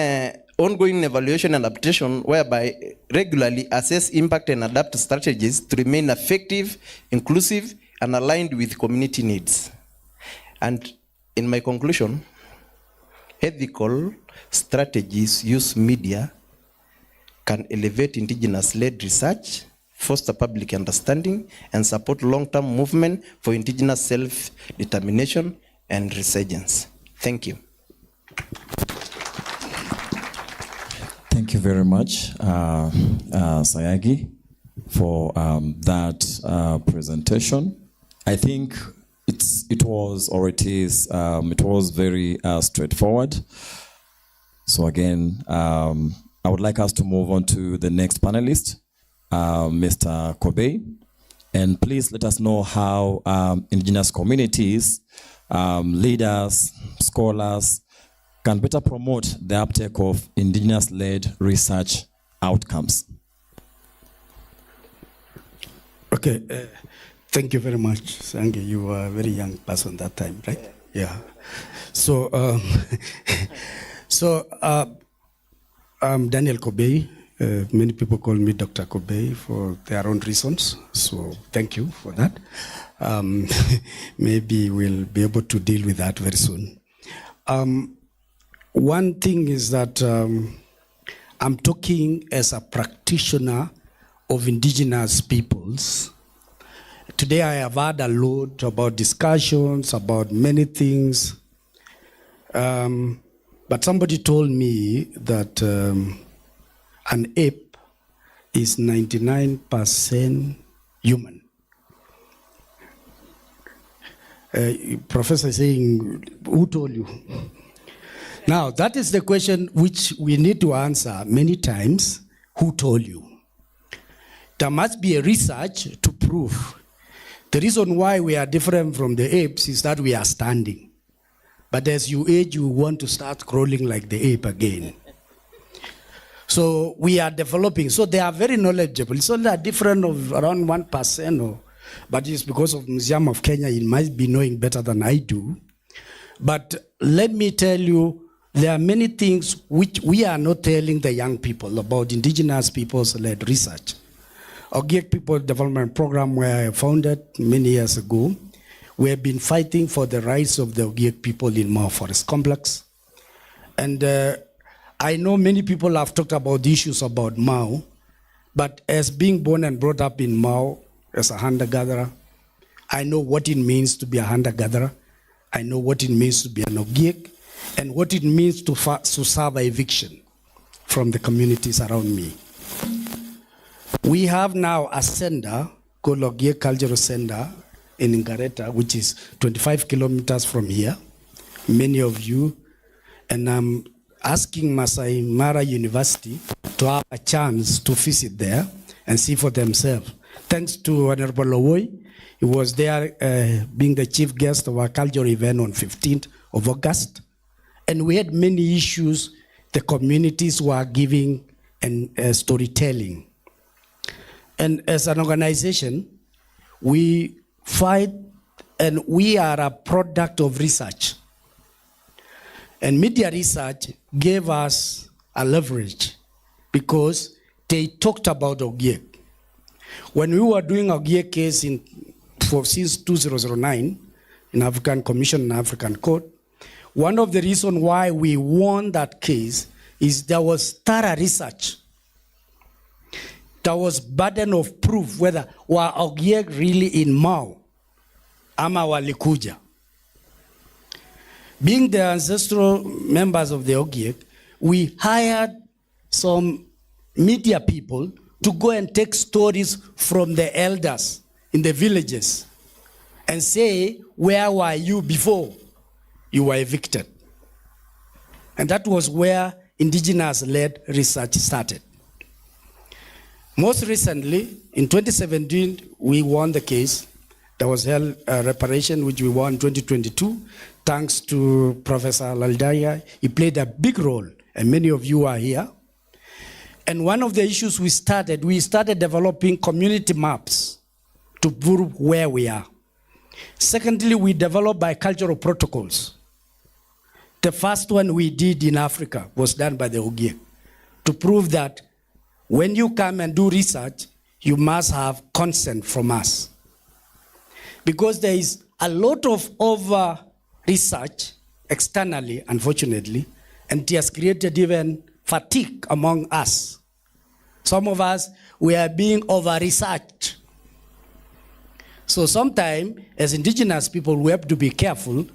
F: ongoing evaluation and adaptation, whereby regularly assess impact and adapt strategies to remain effective, inclusive, and aligned with community needs. And in my conclusion, ethical strategies use media can elevate indigenous-led research, foster public understanding, and support long-term movement for indigenous self-determination and resurgence. Thank you.
B: Thank you very much, Sayagi, for that presentation. I think it was very straightforward. So again, I would like us to move on to the next panelist, Mr. Kobe. And please let us know how indigenous communities, leaders, scholars, can better promote the uptake of indigenous-led research outcomes.
G: Okay, thank you very much, Sange. You were a very young person that time, right? Yeah. So, So I'm Daniel Kobei. Many people call me Dr. Kobei for their own reasons. So thank you for that. Maybe we'll be able to deal with that very soon. One thing is that I'm talking as a practitioner of indigenous peoples. Today I have had a lot about discussions, about many things. But somebody told me that an ape is 99% human. Professor is saying, who told you? Now, that is the question which we need to answer many times. Who told you? There must be a research to prove. The reason why we are different from the apes is that we are standing. But as you age, you want to start crawling like the ape again. So we are developing. So they are very knowledgeable. So they are different of around 1%. But it's because of Museum of Kenya, it might be knowing better than I do. But let me tell you, there are many things which we are not telling the young people about indigenous peoples-led research. Ogiek People Development Program, where I founded many years ago, we have been fighting for the rights of the Ogiek people in Mao Forest Complex. And I know many people have talked about the issues about Mao, but as being born and brought up in Mao as a hunter-gatherer, I know what it means to be a hunter-gatherer. I know what it means to be an Ogiek, and what it means to suffer eviction from the communities around me. We have now a center called Ogiek Cultural Center in Ngareta, which is 25 kilometers from here, many of you, and I'm asking Masai Mara University to have a chance to visit there and see for themselves. Thanks to Honorable Lowoi, he was there being the chief guest of our cultural event on 15th of August. And we had many issues the communities were giving and storytelling. And as an organization, we fight, and we are a product of research. And media research gave us a leverage because they talked about Ogiek. When we were doing Ogiek case since 2009 in African Commission and African Court, one of the reasons why we won that case is there was thorough research. There was burden of proof whether were Ogiek really in Mao, ama walikuja. Being the ancestral members of the Ogiek, we hired some media people to go and take stories from the elders in the villages and say, where were you before you were evicted? And that was where indigenous-led research started. Most recently, in 2017, we won the case. There was held reparation, which we won in 2022, thanks to Professor Laldaya. He played a big role, and many of you are here. And one of the issues we started developing community maps to prove where we are. Secondly, we developed bicultural protocols. The first one we did in Africa was done by the Ogiek to prove that when you come and do research, you must have consent from us. Because there is a lot of over research externally, unfortunately, and it has created even fatigue among us. Some of us, we are being over-researched. So sometimes, as indigenous people, we have to be careful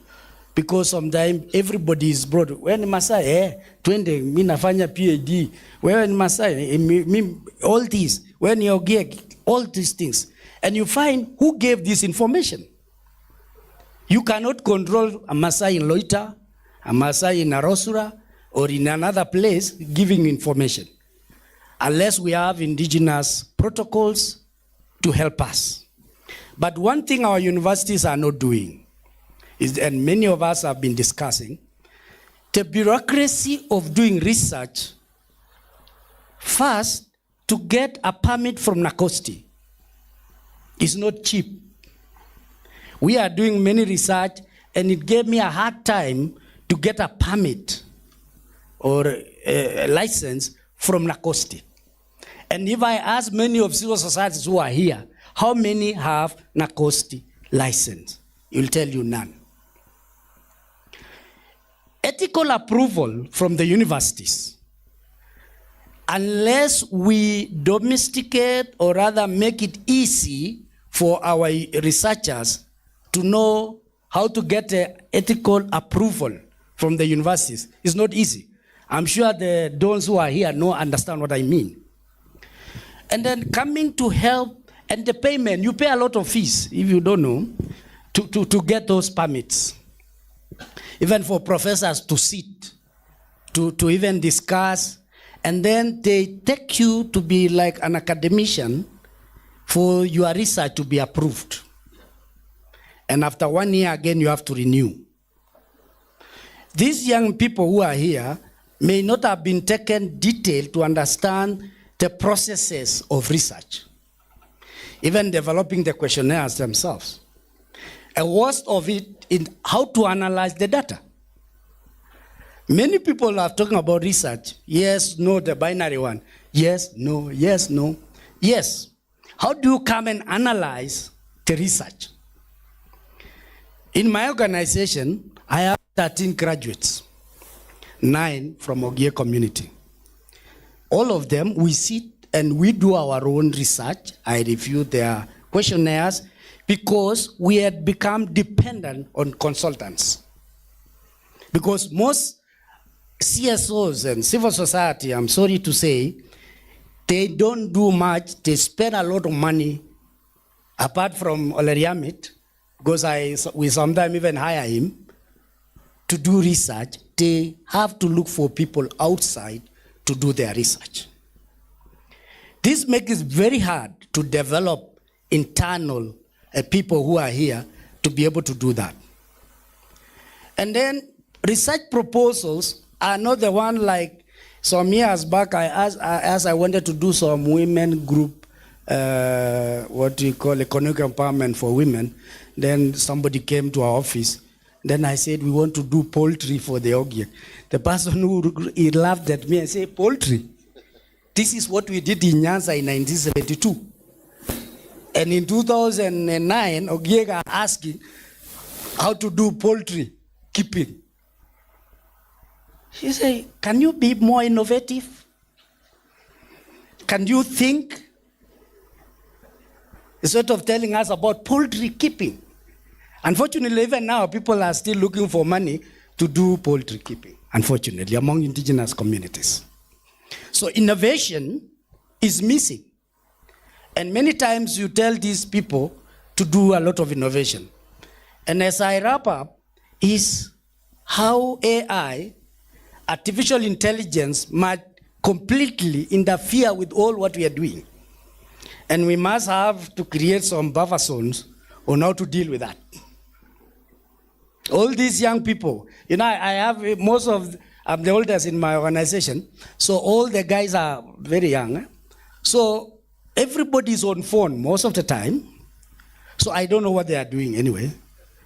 G: because sometimes everybody is broad. Wewe ni Masai, twende, mimi nafanya PhD. Wewe ni Masai, all these. Wewe ni Ogiek, all these things. And you find who gave this information. You cannot control a Masai in Loita, a Masai in Arosura, or in another place giving information, unless we have indigenous protocols to help us. But one thing our universities are not doing, is, and many of us have been discussing, the bureaucracy of doing research. First, to get a permit from NACOSTI is not cheap. We are doing many research, and it gave me a hard time to get a permit or license from NACOSTI. And if I ask many of civil societies who are here, how many have NACOSTI license? You'll tell you none. Ethical approval from the universities, unless we domesticate or rather make it easy for our researchers to know how to get ethical approval from the universities, it's not easy. I'm sure those who are here understand what I mean. And then coming to help and the payment, you pay a lot of fees, if you don't know, to get those permits. Even for professors to sit, to even discuss, and then they take you to be like an academician for your research to be approved. And after 1 year again, you have to renew. These young people who are here may not have been taken detail to understand the processes of research, even developing the questionnaires themselves. And worst of it in how to analyze the data. Many people are talking about research. Yes, no, the binary one. Yes, no, yes, no. Yes. How do you come and analyze the research? In my organization, I have 13 graduates, 9 from Ogie community. All of them, we sit and we do our own research. I review their questionnaires because we had become dependent on consultants. Because most CSOs and civil society, I'm sorry to say, they don't do much. They spend a lot of money, apart from Oleriamit, because we sometimes even hire him to do research. They have to look for people outside to do their research. This makes it very hard to develop internal people who are here to be able to do that. And research proposals are not the one like some years back I wanted to do some women group, what we call economic empowerment for women. Then somebody came to our office. Then I said, we want to do poultry for the Ogie. The person he laughed at me and said, poultry? This is what we did in Nyanza in 1972. And in 2009, Ogiega asking how to do poultry keeping. She said, can you be more innovative? Can you think? Instead of telling us about poultry keeping. Unfortunately, even now, people are still looking for money to do poultry keeping, unfortunately, among indigenous communities. So innovation is missing. And many times you tell these people to do a lot of innovation. And as I wrap up, is how AI, artificial intelligence, might completely interfere with all what we are doing. And we must have to create some buffer zones on how to deal with that. All these young people, you know, I have I'm the oldest in my organization, so all the guys are very young. Eh? So everybody is on phone most of the time. So I don't know what they are doing anyway,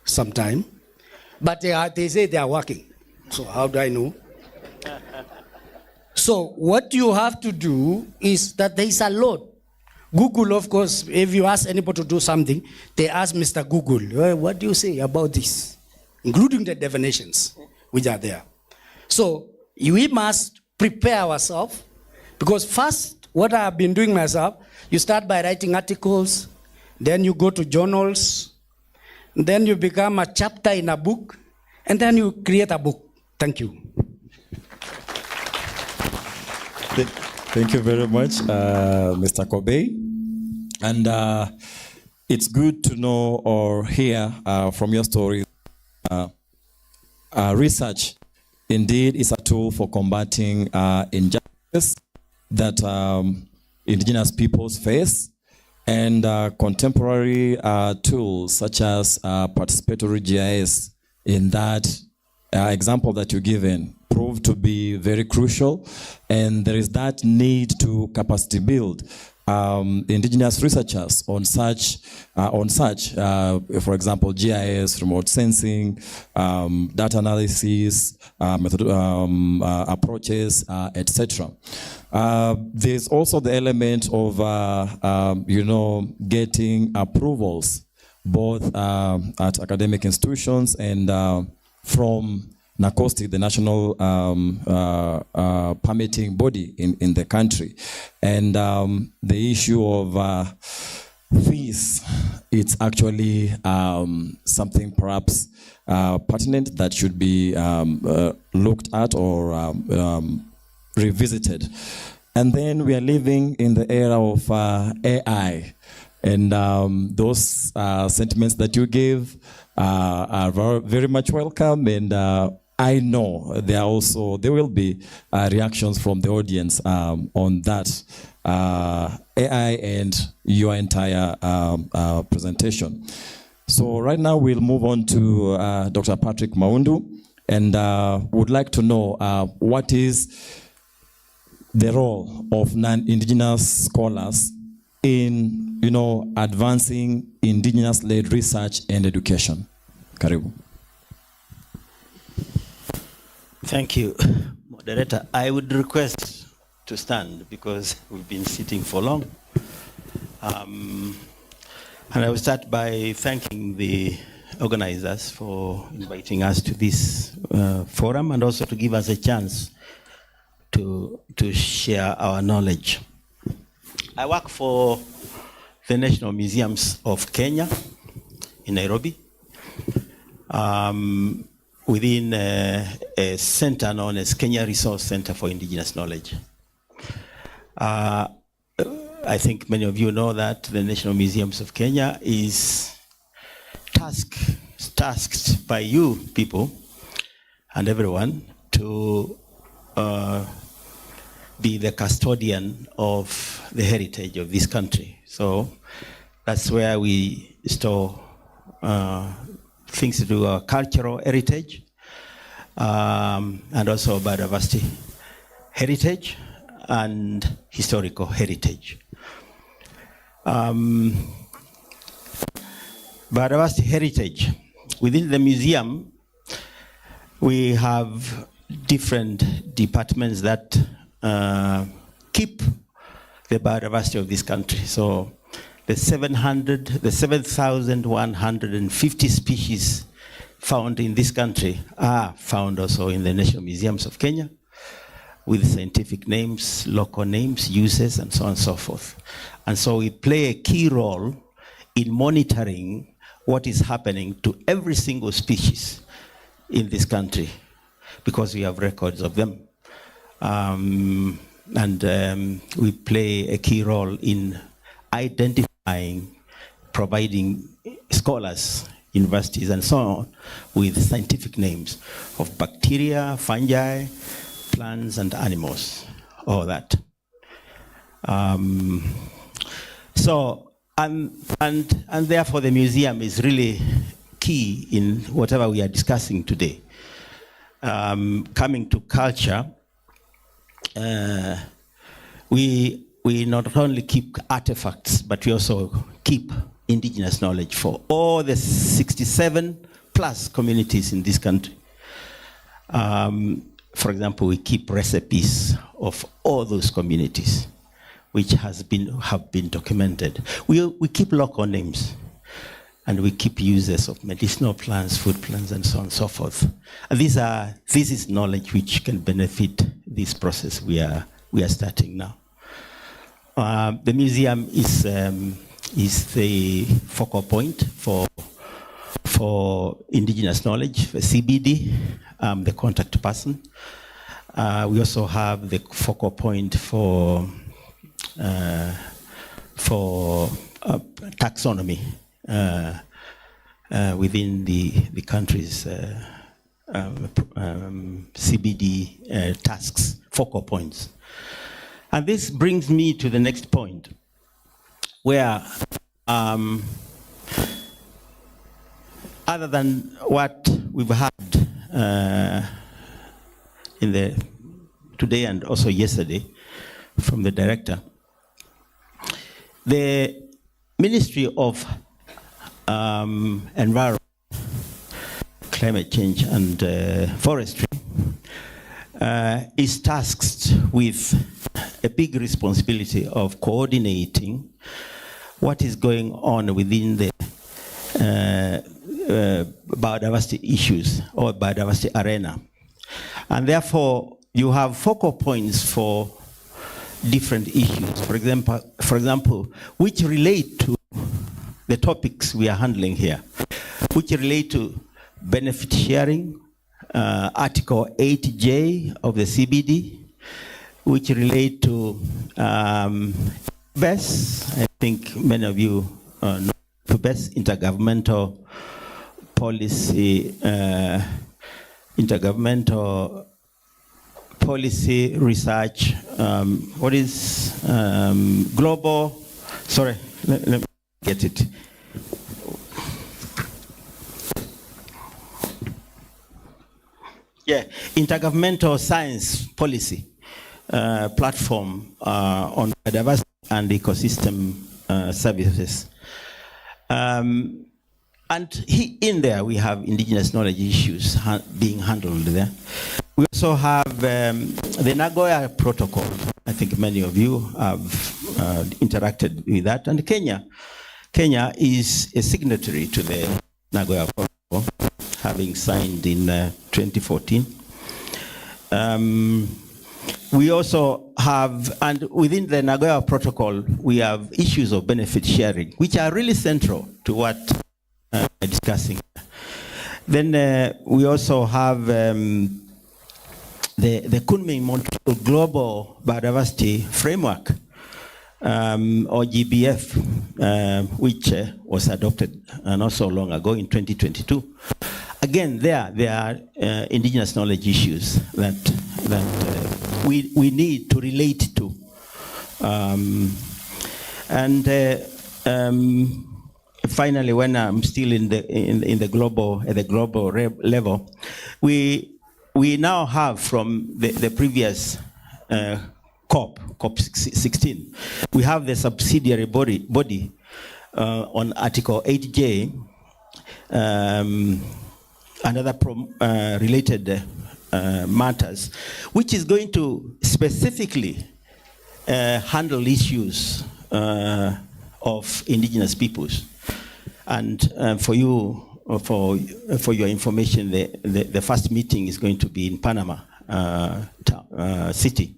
G: sometime. But they say they are working. So how do I know? So what you have to do is that there is a lot. Google, of course, if you ask anybody to do something, they ask Mr. Google, what do you say about this? Including the definitions which are there. So we must prepare ourselves, because first, what I have been doing myself, you start by writing articles, then you go to journals, then you become a chapter in a book, and then you create a book. Thank you.
B: Thank you very much, Mr. Kobe. And it's good to know or hear from your story. Research indeed is a tool for combating injustice that indigenous peoples face, and contemporary tools such as participatory GIS in that example that you've given proved to be very crucial, and there is that need to capacity build indigenous researchers on such, for example, GIS, remote sensing, data analysis, approaches, etc. There's also the element of, getting approvals, both at academic institutions and from NACOSTI, the national permitting body in the country. And the issue of fees, it's actually something perhaps pertinent that should be looked at or revisited. And then we are living in the era of AI. And those sentiments that you gave are very much welcome. And I know there will be reactions from the audience on that AI and your entire presentation. So right now we'll move on to Dr. Patrick Maundu, and would like to know what is the role of non-Indigenous scholars in, advancing Indigenous-led research and education. Karibu.
H: Thank you, moderator. I would request to stand because we've been sitting for long. And I will start by thanking the organizers for inviting us to this forum and also to give us a chance to share our knowledge. I work for the National Museums of Kenya in Nairobi, within a center known as Kenya Resource Center for Indigenous Knowledge. I think many of you know that the National Museums of Kenya is tasked by you people and everyone to be the custodian of the heritage of this country. So that's where we store things to do with our cultural heritage and also biodiversity heritage and historical heritage. Biodiversity heritage. Within the museum, we have different departments that keep the biodiversity of this country. So the 7,150 species found in this country are found also in the National Museums of Kenya, with scientific names, local names, uses, and so on and so forth. And so we play a key role in monitoring what is happening to every single species in this country, because we have records of them. We play a key role in identifying, providing scholars, universities, and so on, with scientific names of bacteria, fungi, plants, and animals, all that. And therefore the museum is really key in whatever we are discussing today. Coming to culture, we not only keep artifacts, but we also keep indigenous knowledge for all the 67 plus communities in this country. For example, we keep recipes of all those communities, which have been documented. We keep local names, and we keep uses of medicinal plants, food plants, and so on and so forth. And this is knowledge which can benefit this process we are starting now. The museum is the focal point for indigenous knowledge, for CBD, the contact person. We also have the focal point for taxonomy within the country's CBD tasks, focal points. And this brings me to the next point, where other than what we've had today and also yesterday from the director, The Ministry of Environment, Climate Change and Forestry is tasked with a big responsibility of coordinating what is going on within the biodiversity issues or biodiversity arena. And therefore, you have focal points for different issues. For example, which relate to the topics we are handling here, which relate to benefit sharing, Article 8J of the CBD, which relate to BES. I think many of you know BES, intergovernmental policy, intergovernmental policy research. What is global? Sorry, let me get it. Yeah, intergovernmental science policy platform on biodiversity and ecosystem services. And in there, we have indigenous knowledge issues being handled there. We also have the Nagoya Protocol. I think many of you have interacted with that. And Kenya is a signatory to the Nagoya Protocol, having signed in 2014. We also have, and within the Nagoya Protocol, we have issues of benefit sharing, which are really central to what we're discussing. Then we also have the Kunming-Montreal Global Biodiversity Framework, or GBF, which was adopted not so long ago in 2022. Again, there are indigenous knowledge issues that we need to relate to. Finally, when I'm still at the global level, we now have from the previous COP16, we have the subsidiary body on Article 8J, and other related matters, which is going to specifically handle issues of indigenous peoples. And for your information, the first meeting is going to be in Panama City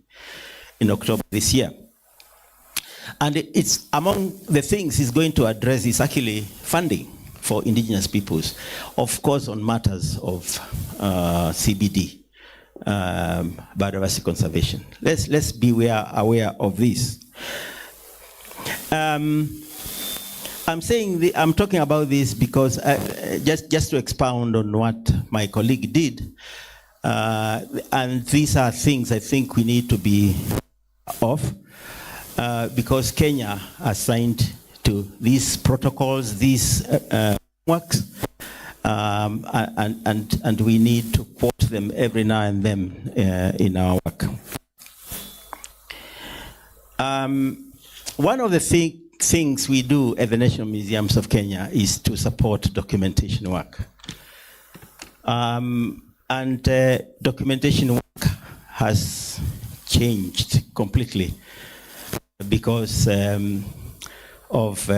H: in October this year. And it's among the things it's going to address is actually funding for indigenous peoples, of course, on matters of CBD, biodiversity conservation. Let's be aware of this. I'm talking about this because just to expound on what my colleague did, and these are things I think we need to be off, because Kenya has signed to these protocols, these works, and we need to quote them every now and then in our work. One of the things we do at the National Museums of Kenya is to support documentation work. And documentation work has changed completely because of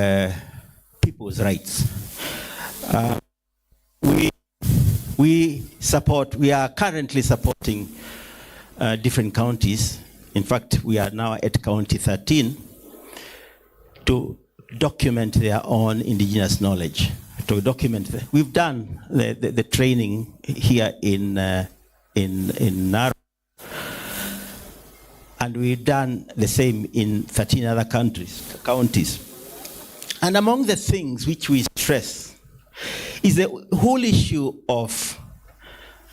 H: people's rights. We are currently supporting different counties. In fact, we are now at County 13 to document their own indigenous knowledge. To document, we've done the training here in Narok, and we've done the same in 13 other counties. And among the things which we stress is the whole issue of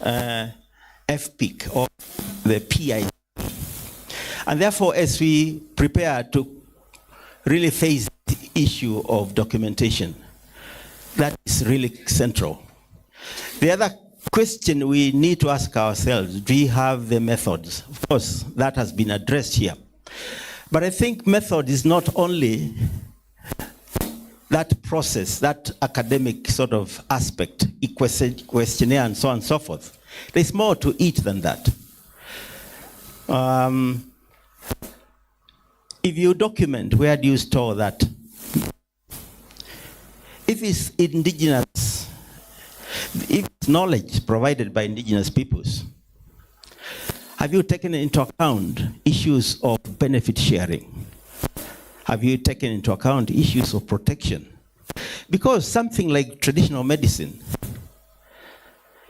H: FPIC, or the PI. And therefore, as we prepare to really face the issue of documentation, that is really central. The other question we need to ask ourselves, do we have the methods? Of course, that has been addressed here. But I think method is not only that process, that academic sort of aspect, questionnaire and so on and so forth. There's more to it than that. If you document, where do you store that? If it's indigenous, if it's knowledge provided by indigenous peoples, have you taken into account issues of benefit sharing? Have you taken into account issues of protection? Because something like traditional medicine,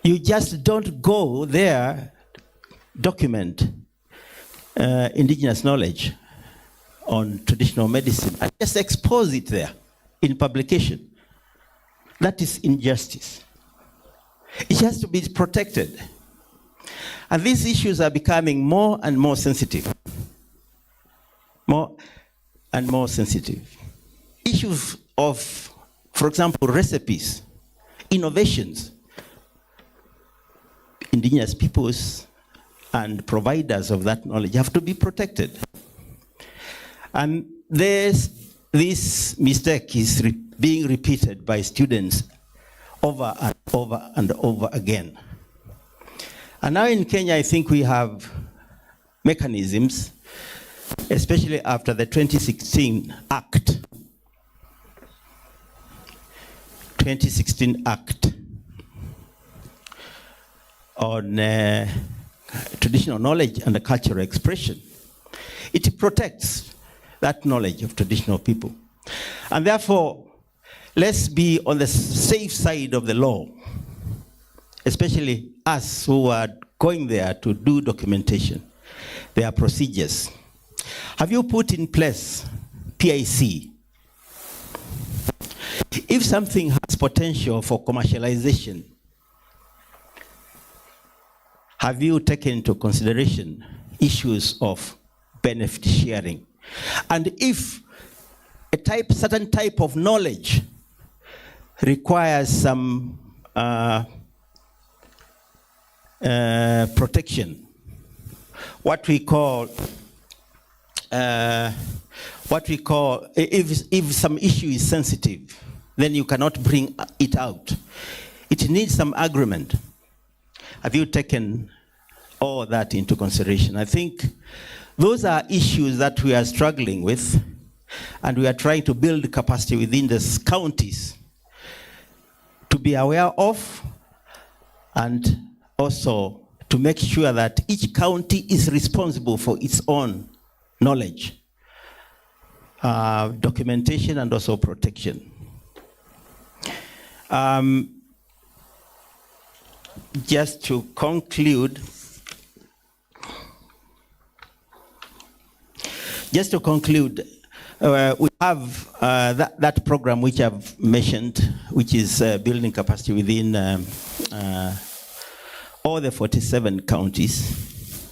H: you just don't go there, document indigenous knowledge on traditional medicine and just expose it there in publication. That is injustice. It has to be protected. And these issues are becoming more and more sensitive. More and more sensitive. Issues of, for example, recipes, innovations. Indigenous peoples and providers of that knowledge have to be protected. And this mistake is being repeated by students over and over and over again. And now in Kenya, I think we have mechanisms, especially after the 2016 Act. 2016 Act on traditional knowledge and the cultural expression. It protects that knowledge of traditional people. And therefore, let's be on the safe side of the law, especially us who are going there to do documentation. There are procedures. Have you put in place PIC? If something has potential for commercialization, have you taken into consideration issues of benefit sharing? And if a certain type of knowledge requires some protection, what we call, if some issue is sensitive, then you cannot bring it out. It needs some agreement. Have you taken all that into consideration? I think those are issues that we are struggling with, and we are trying to build capacity within the counties to be aware of, and also to make sure that each county is responsible for its own knowledge, documentation, and also protection. Just to conclude, we have that program which I've mentioned, which is building capacity within all the 47 counties.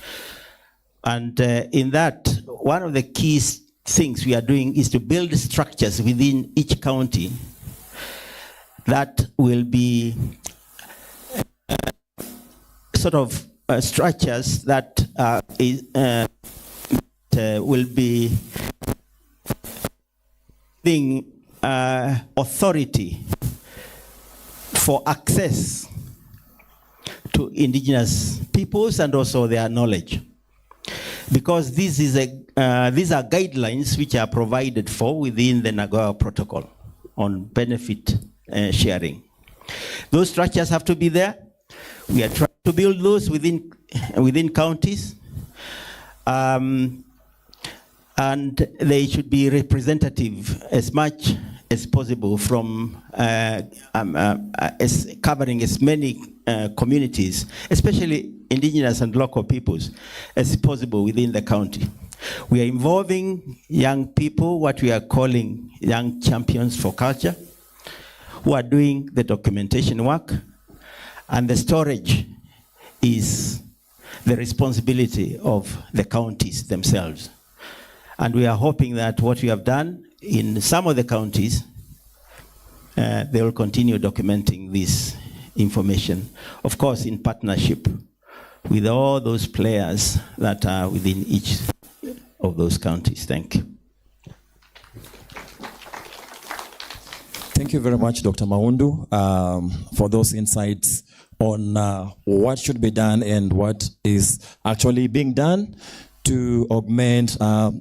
H: And in that, one of the key things we are doing is to build structures within each county that will be sort of structures that will be giving authority for access to indigenous peoples and also their knowledge. Because these are guidelines which are provided for within the Nagoya Protocol on benefit sharing. Those structures have to be there. We are trying to build those within counties. And they should be representative as much as possible from covering as many communities, especially indigenous and local peoples, as possible within the county. We are involving young people, what we are calling young champions for culture, who are doing the documentation work, and the storage is the responsibility of the counties themselves. And we are hoping that what we have done in some of the counties, they will continue documenting this information, of course in partnership with all those players that are within each of those counties. Thank you.
B: you very much, Dr. Maundu, for those insights on what should be done and what is actually being done to augment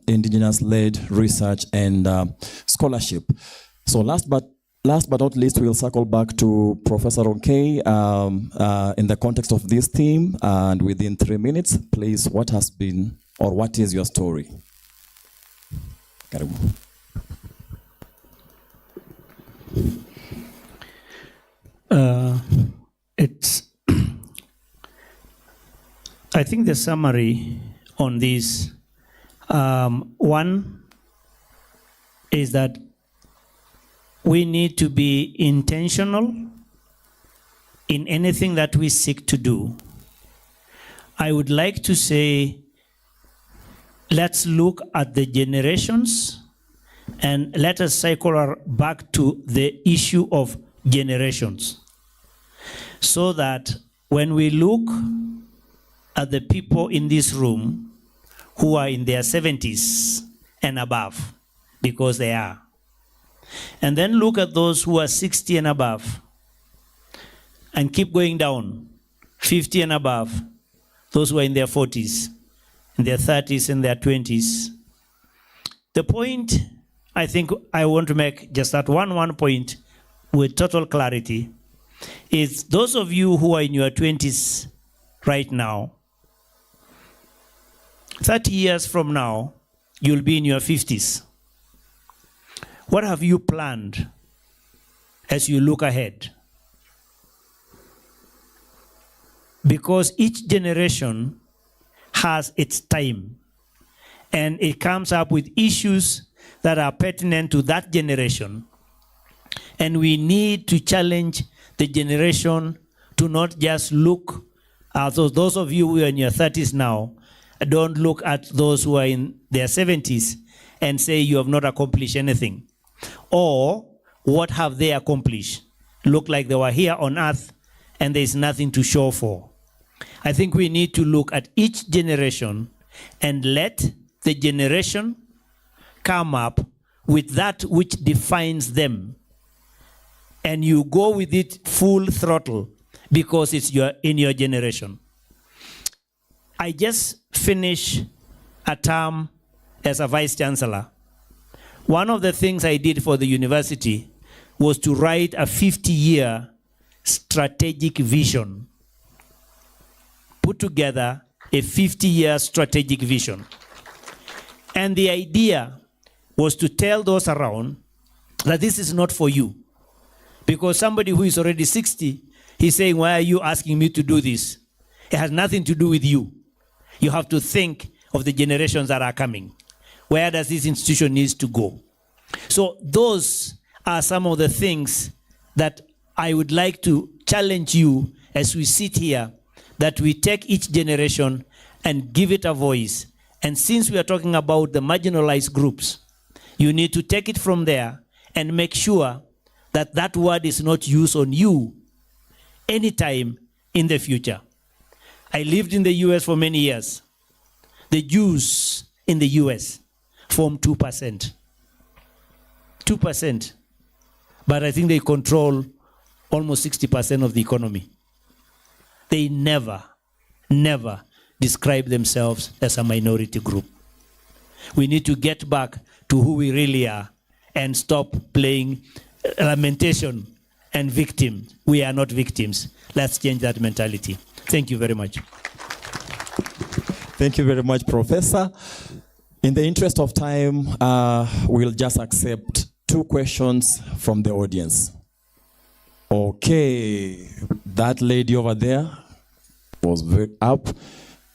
B: indigenous-led research and scholarship. So last but not least, we'll circle back to Professor Onkei in the context of this theme, and within 3 minutes, please, what has been or what is your story? Karibu.
C: I think the summary on this, one is that we need to be intentional in anything that we seek to do. I would like to say, let's look at the generations and let us cycle back to the issue of generations, so that when we look at the people in this room who are in their 70s and above, because they are, and then look at those who are 60 and above, and keep going down, 50 and above, those who are in their 40s, in their 30s, and their 20s. The point I think I want to make, just that one point with total clarity, is those of you who are in your 20s right now, 30 years from now, you'll be in your 50s. What have you planned as you look ahead? Because each generation has its time, and it comes up with issues that are pertinent to that generation. And we need to challenge the generation to not just look at those of you who are in your 30s now, don't look at those who are in their 70s and say you have not accomplished anything. Or what have they accomplished? Look like they were here on earth and there's nothing to show for. I think we need to look at each generation and let the generation come up with that which defines them. And you go with it full throttle because it's in your generation. I just finished a term as a vice chancellor. One of the things I did for the university was to write a 50-year strategic vision. Put together a 50-year strategic vision. And the idea was to tell those around that this is not for you. Because somebody who is already 60, he's saying, why are you asking me to do this? It has nothing to do with you. You have to think of the generations that are coming. Where does this institution need to go? So those are some of the things that I would like to challenge you as we sit here, that we take each generation and give it a voice. And since we are talking about the marginalized groups, you need to take it from there and make sure that that word is not used on you anytime in the future. I lived in the US for many years. The Jews in the US form 2%. 2%. But I think they control almost 60% of the economy. They never describe themselves as a minority group. We need to get back to who we really are and stop playing lamentation and victim. We are not victims. Let's change that mentality. Thank you very much.
B: Thank you very much, Professor. In the interest of time, we'll just accept 2 questions from the audience. Okay, that lady over there was very up.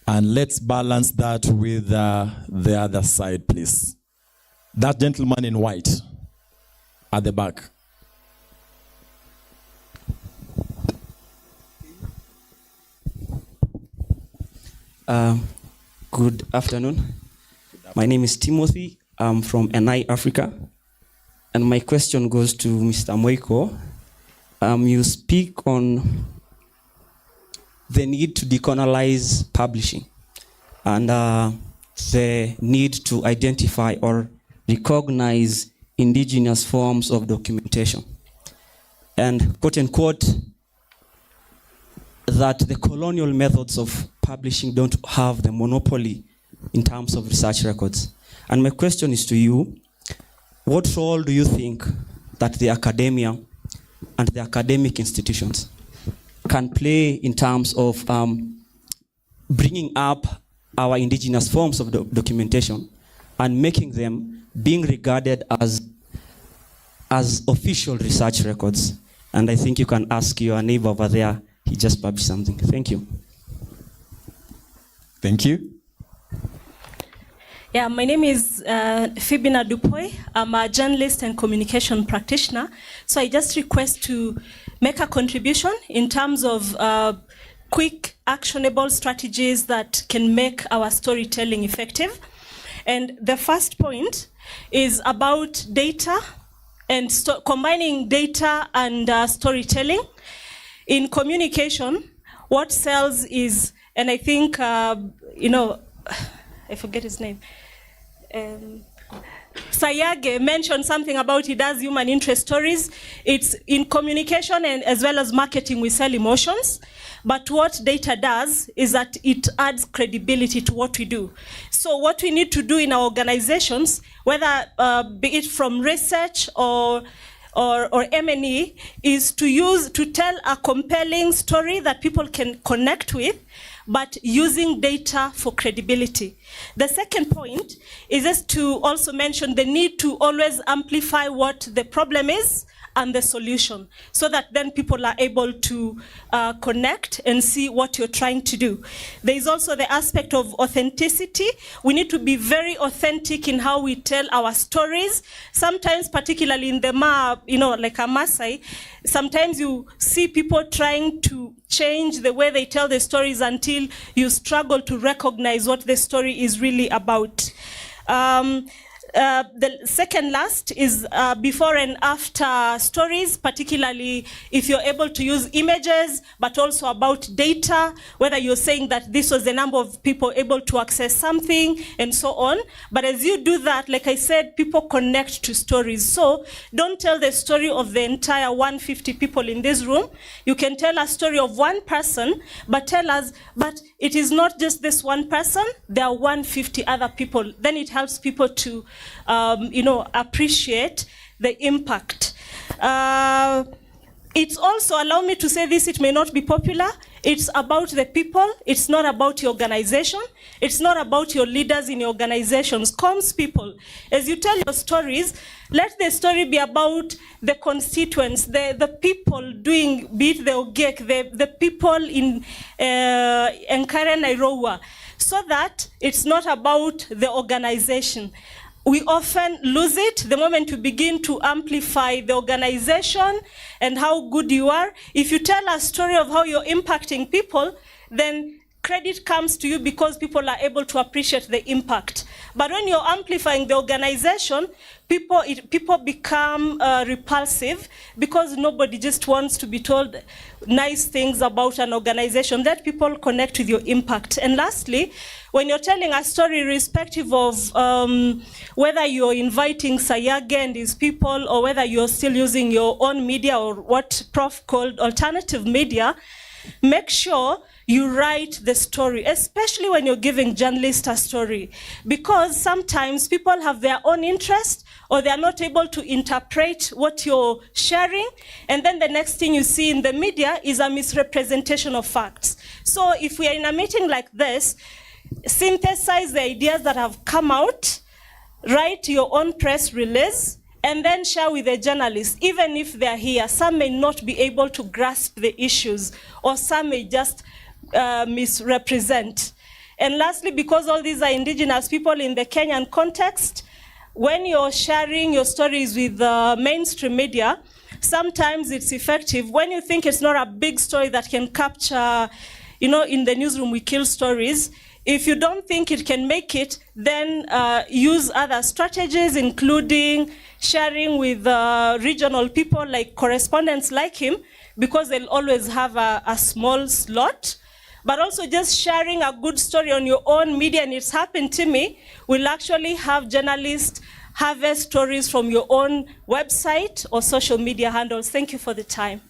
B: And let's balance that with the other side, please. That gentleman in white at the back.
I: Good afternoon. My name is Timothy. I'm from NI Africa. And my question goes to Mr. Moiko. You speak on the need to decolonize publishing and the need to identify or recognize indigenous forms of documentation. and quote unquote, that the colonial methods of publishing don't have the monopoly in terms of research records. And my question is to you, what role do you think that the academia and the academic institutions can play in terms of bringing up our indigenous forms of documentation and making them being regarded as official research records? And I think you can ask your neighbor over there. He just published something. Thank you.
B: Thank you.
J: Yeah, my name is Phoebina Dupoy. I'm a journalist and communication practitioner. So I just request to make a contribution in terms of quick, actionable strategies that can make our storytelling effective. And the first point is about data and combining data and storytelling. In communication, what sells is, and I think, I forget his name. Sayage mentioned something about he does human interest stories. It's in communication and as well as marketing, we sell emotions. But what data does is that it adds credibility to what we do. So what we need to do in our organizations, whether be it from research or M&E, is to tell a compelling story that people can connect with, but using data for credibility. The second point is just to also mention the need to always amplify what the problem is and the solution, so that then people are able to connect and see what you're trying to do. There is also the aspect of authenticity. We need to be very authentic in how we tell our stories. Sometimes, particularly in the like a Maasai, sometimes you see people trying to change the way they tell the stories until you struggle to recognize what the story is really about. The second last is before and after stories, particularly if you're able to use images, but also about data, whether you're saying that this was the number of people able to access something and so on. But as you do that, like I said, people connect to stories. So don't tell the story of the entire 150 people in this room. You can tell a story of one person, but tell us, but it is not just this one person, there are 150 other people. Then it helps people to appreciate the impact. It's also, allow me to say this, it may not be popular, it's about the people, it's not about your organization, it's not about your leaders in your organizations, comms people. As you tell your stories, let the story be about the constituents, the people doing, be it the OGEC, the people in Enkare Nairobi, so that it's not about the organization. We often lose it the moment you begin to amplify the organization and how good you are. If you tell a story of how you're impacting people, then credit comes to you because people are able to appreciate the impact. But when you're amplifying the organization, people become repulsive because nobody just wants to be told nice things about an organization. That people connect with your impact. And lastly, when you're telling a story, irrespective of whether you're inviting Sayage and his people or whether you're still using your own media or what Prof called alternative media, make sure you write the story, especially when you're giving journalists a story, because sometimes people have their own interest or they are not able to interpret what you're sharing, and then the next thing you see in the media is a misrepresentation of facts. So if we are in a meeting like this, synthesize the ideas that have come out, write your own press release, and then share with the journalists, even if they're here. Some may not be able to grasp the issues, or some may just misrepresent. And lastly, because all these are indigenous people in the Kenyan context, when you're sharing your stories with mainstream media, sometimes it's effective. When you think it's not a big story that can capture, in the newsroom we kill stories, if you don't think it can make it, then use other strategies, including sharing with regional people like correspondents like him, because they'll always have a small slot. But also just sharing a good story on your own media, and it's happened to me, will actually have journalists harvest stories from your own website or social media handles. Thank you for the time.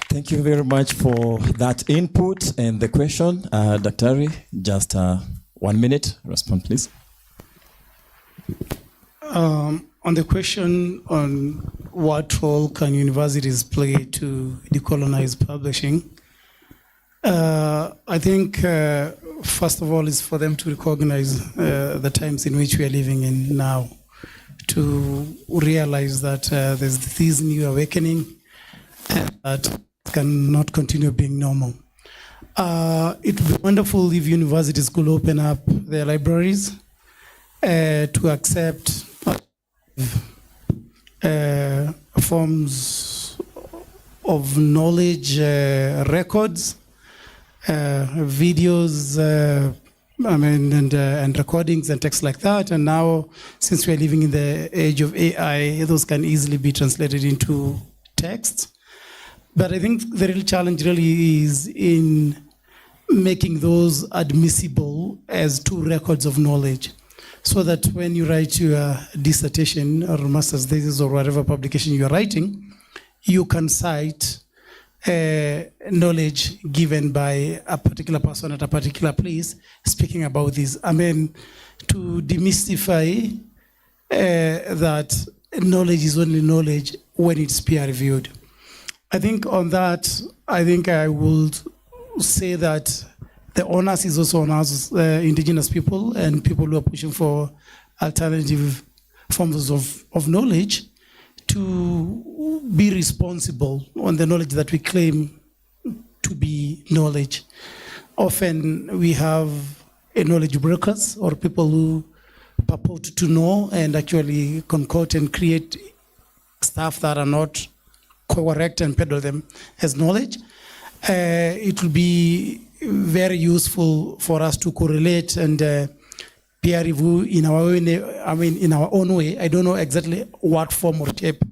B: Thank you very much for that input and the question. Dr. Ari, just 1 minute, respond please.
E: On the question on what role can universities play to decolonize publishing, I think first of all is for them to recognize the times in which we are living in now, to realize that there's this new awakening that cannot continue being normal. It would be wonderful if universities could open up their libraries to accept forms of knowledge, records, videos, and recordings and texts like that. And now, since we are living in the age of AI, those can easily be translated into text. But I think the real challenge really is in making those admissible as true records of knowledge, so that when you write your dissertation or master's thesis or whatever publication you're writing, you can cite knowledge given by a particular person at a particular place speaking about this. I mean, to demystify that knowledge is only knowledge when it's peer reviewed. I think on that, I think I would say that the onus is also on us, indigenous people and people who are pushing for alternative forms of knowledge, to be responsible on the knowledge that we claim to be knowledge. Often we have knowledge brokers or people who purport to know and actually concoct and create stuff that are not correct and peddle them as knowledge. It will be very useful for us to correlate and peer review in our own, in our own way. I don't know exactly what form or shape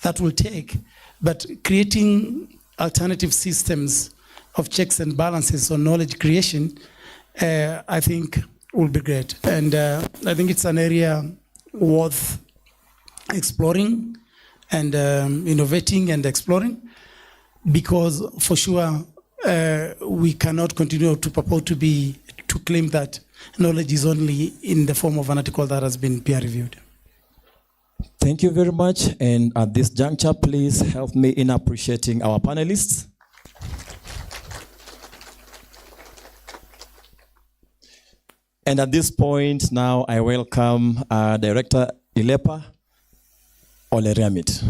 E: that will take, but creating alternative systems of checks and balances on knowledge creation, I think will be great. And I think it's an area worth exploring and innovating and exploring, because for sure we cannot continue to purport to claim that knowledge is only in the form of an article that has been peer reviewed.
B: Thank you very much. And at this juncture, please help me in appreciating our panelists. And at this point, now I welcome Director Ilepa Oleriamit.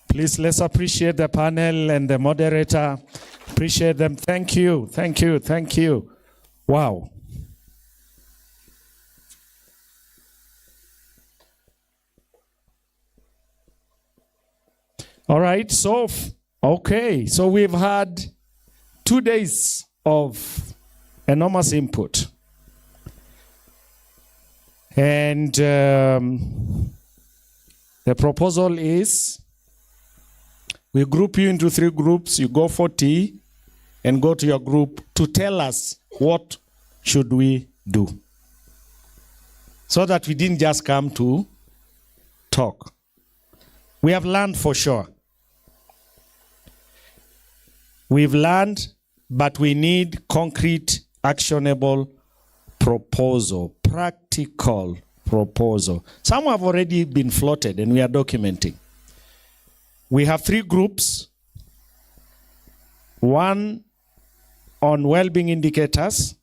A: Please, let's appreciate the panel and the moderator. Appreciate them. Thank you, thank you, thank you. Wow. All right, so, okay, so we've had 2 days of enormous input. And the proposal is, we group you into 3 groups. You go for tea and go to your group to tell us what should we do, so that we didn't just come to talk. We have learned for sure. We've learned, but we need concrete, actionable proposal, practical proposal. Some have already been floated and we are documenting. We have 3 groups, one on well-being indicators,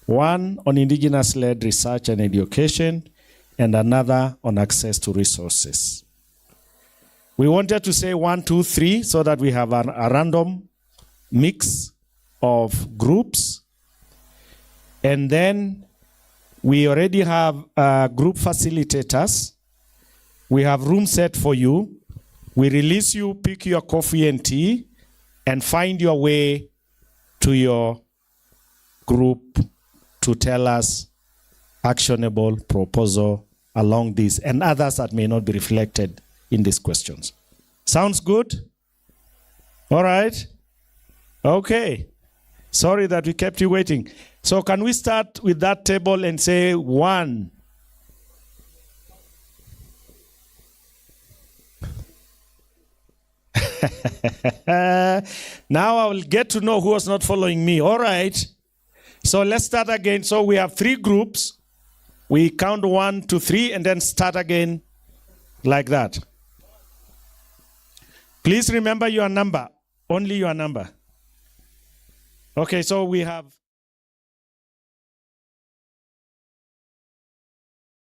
A: one on indigenous-led research and education, and another on access to resources. We wanted to say 1, 2, 3 so that we have a random mix of groups. And then we already have group facilitators. We have room set for you. We release you, pick your coffee and tea, and find your way to your group to tell us actionable proposal along these and others that may not be reflected in these questions. Sounds good? All right. Okay. Sorry that we kept you waiting. So can we start with that table and say 1? Now I will get to know who was not following me. All right. So let's start again. So we have 3 groups. We count 1 to 3 and then start again like that. Please remember your number. Only your number. Okay, so we have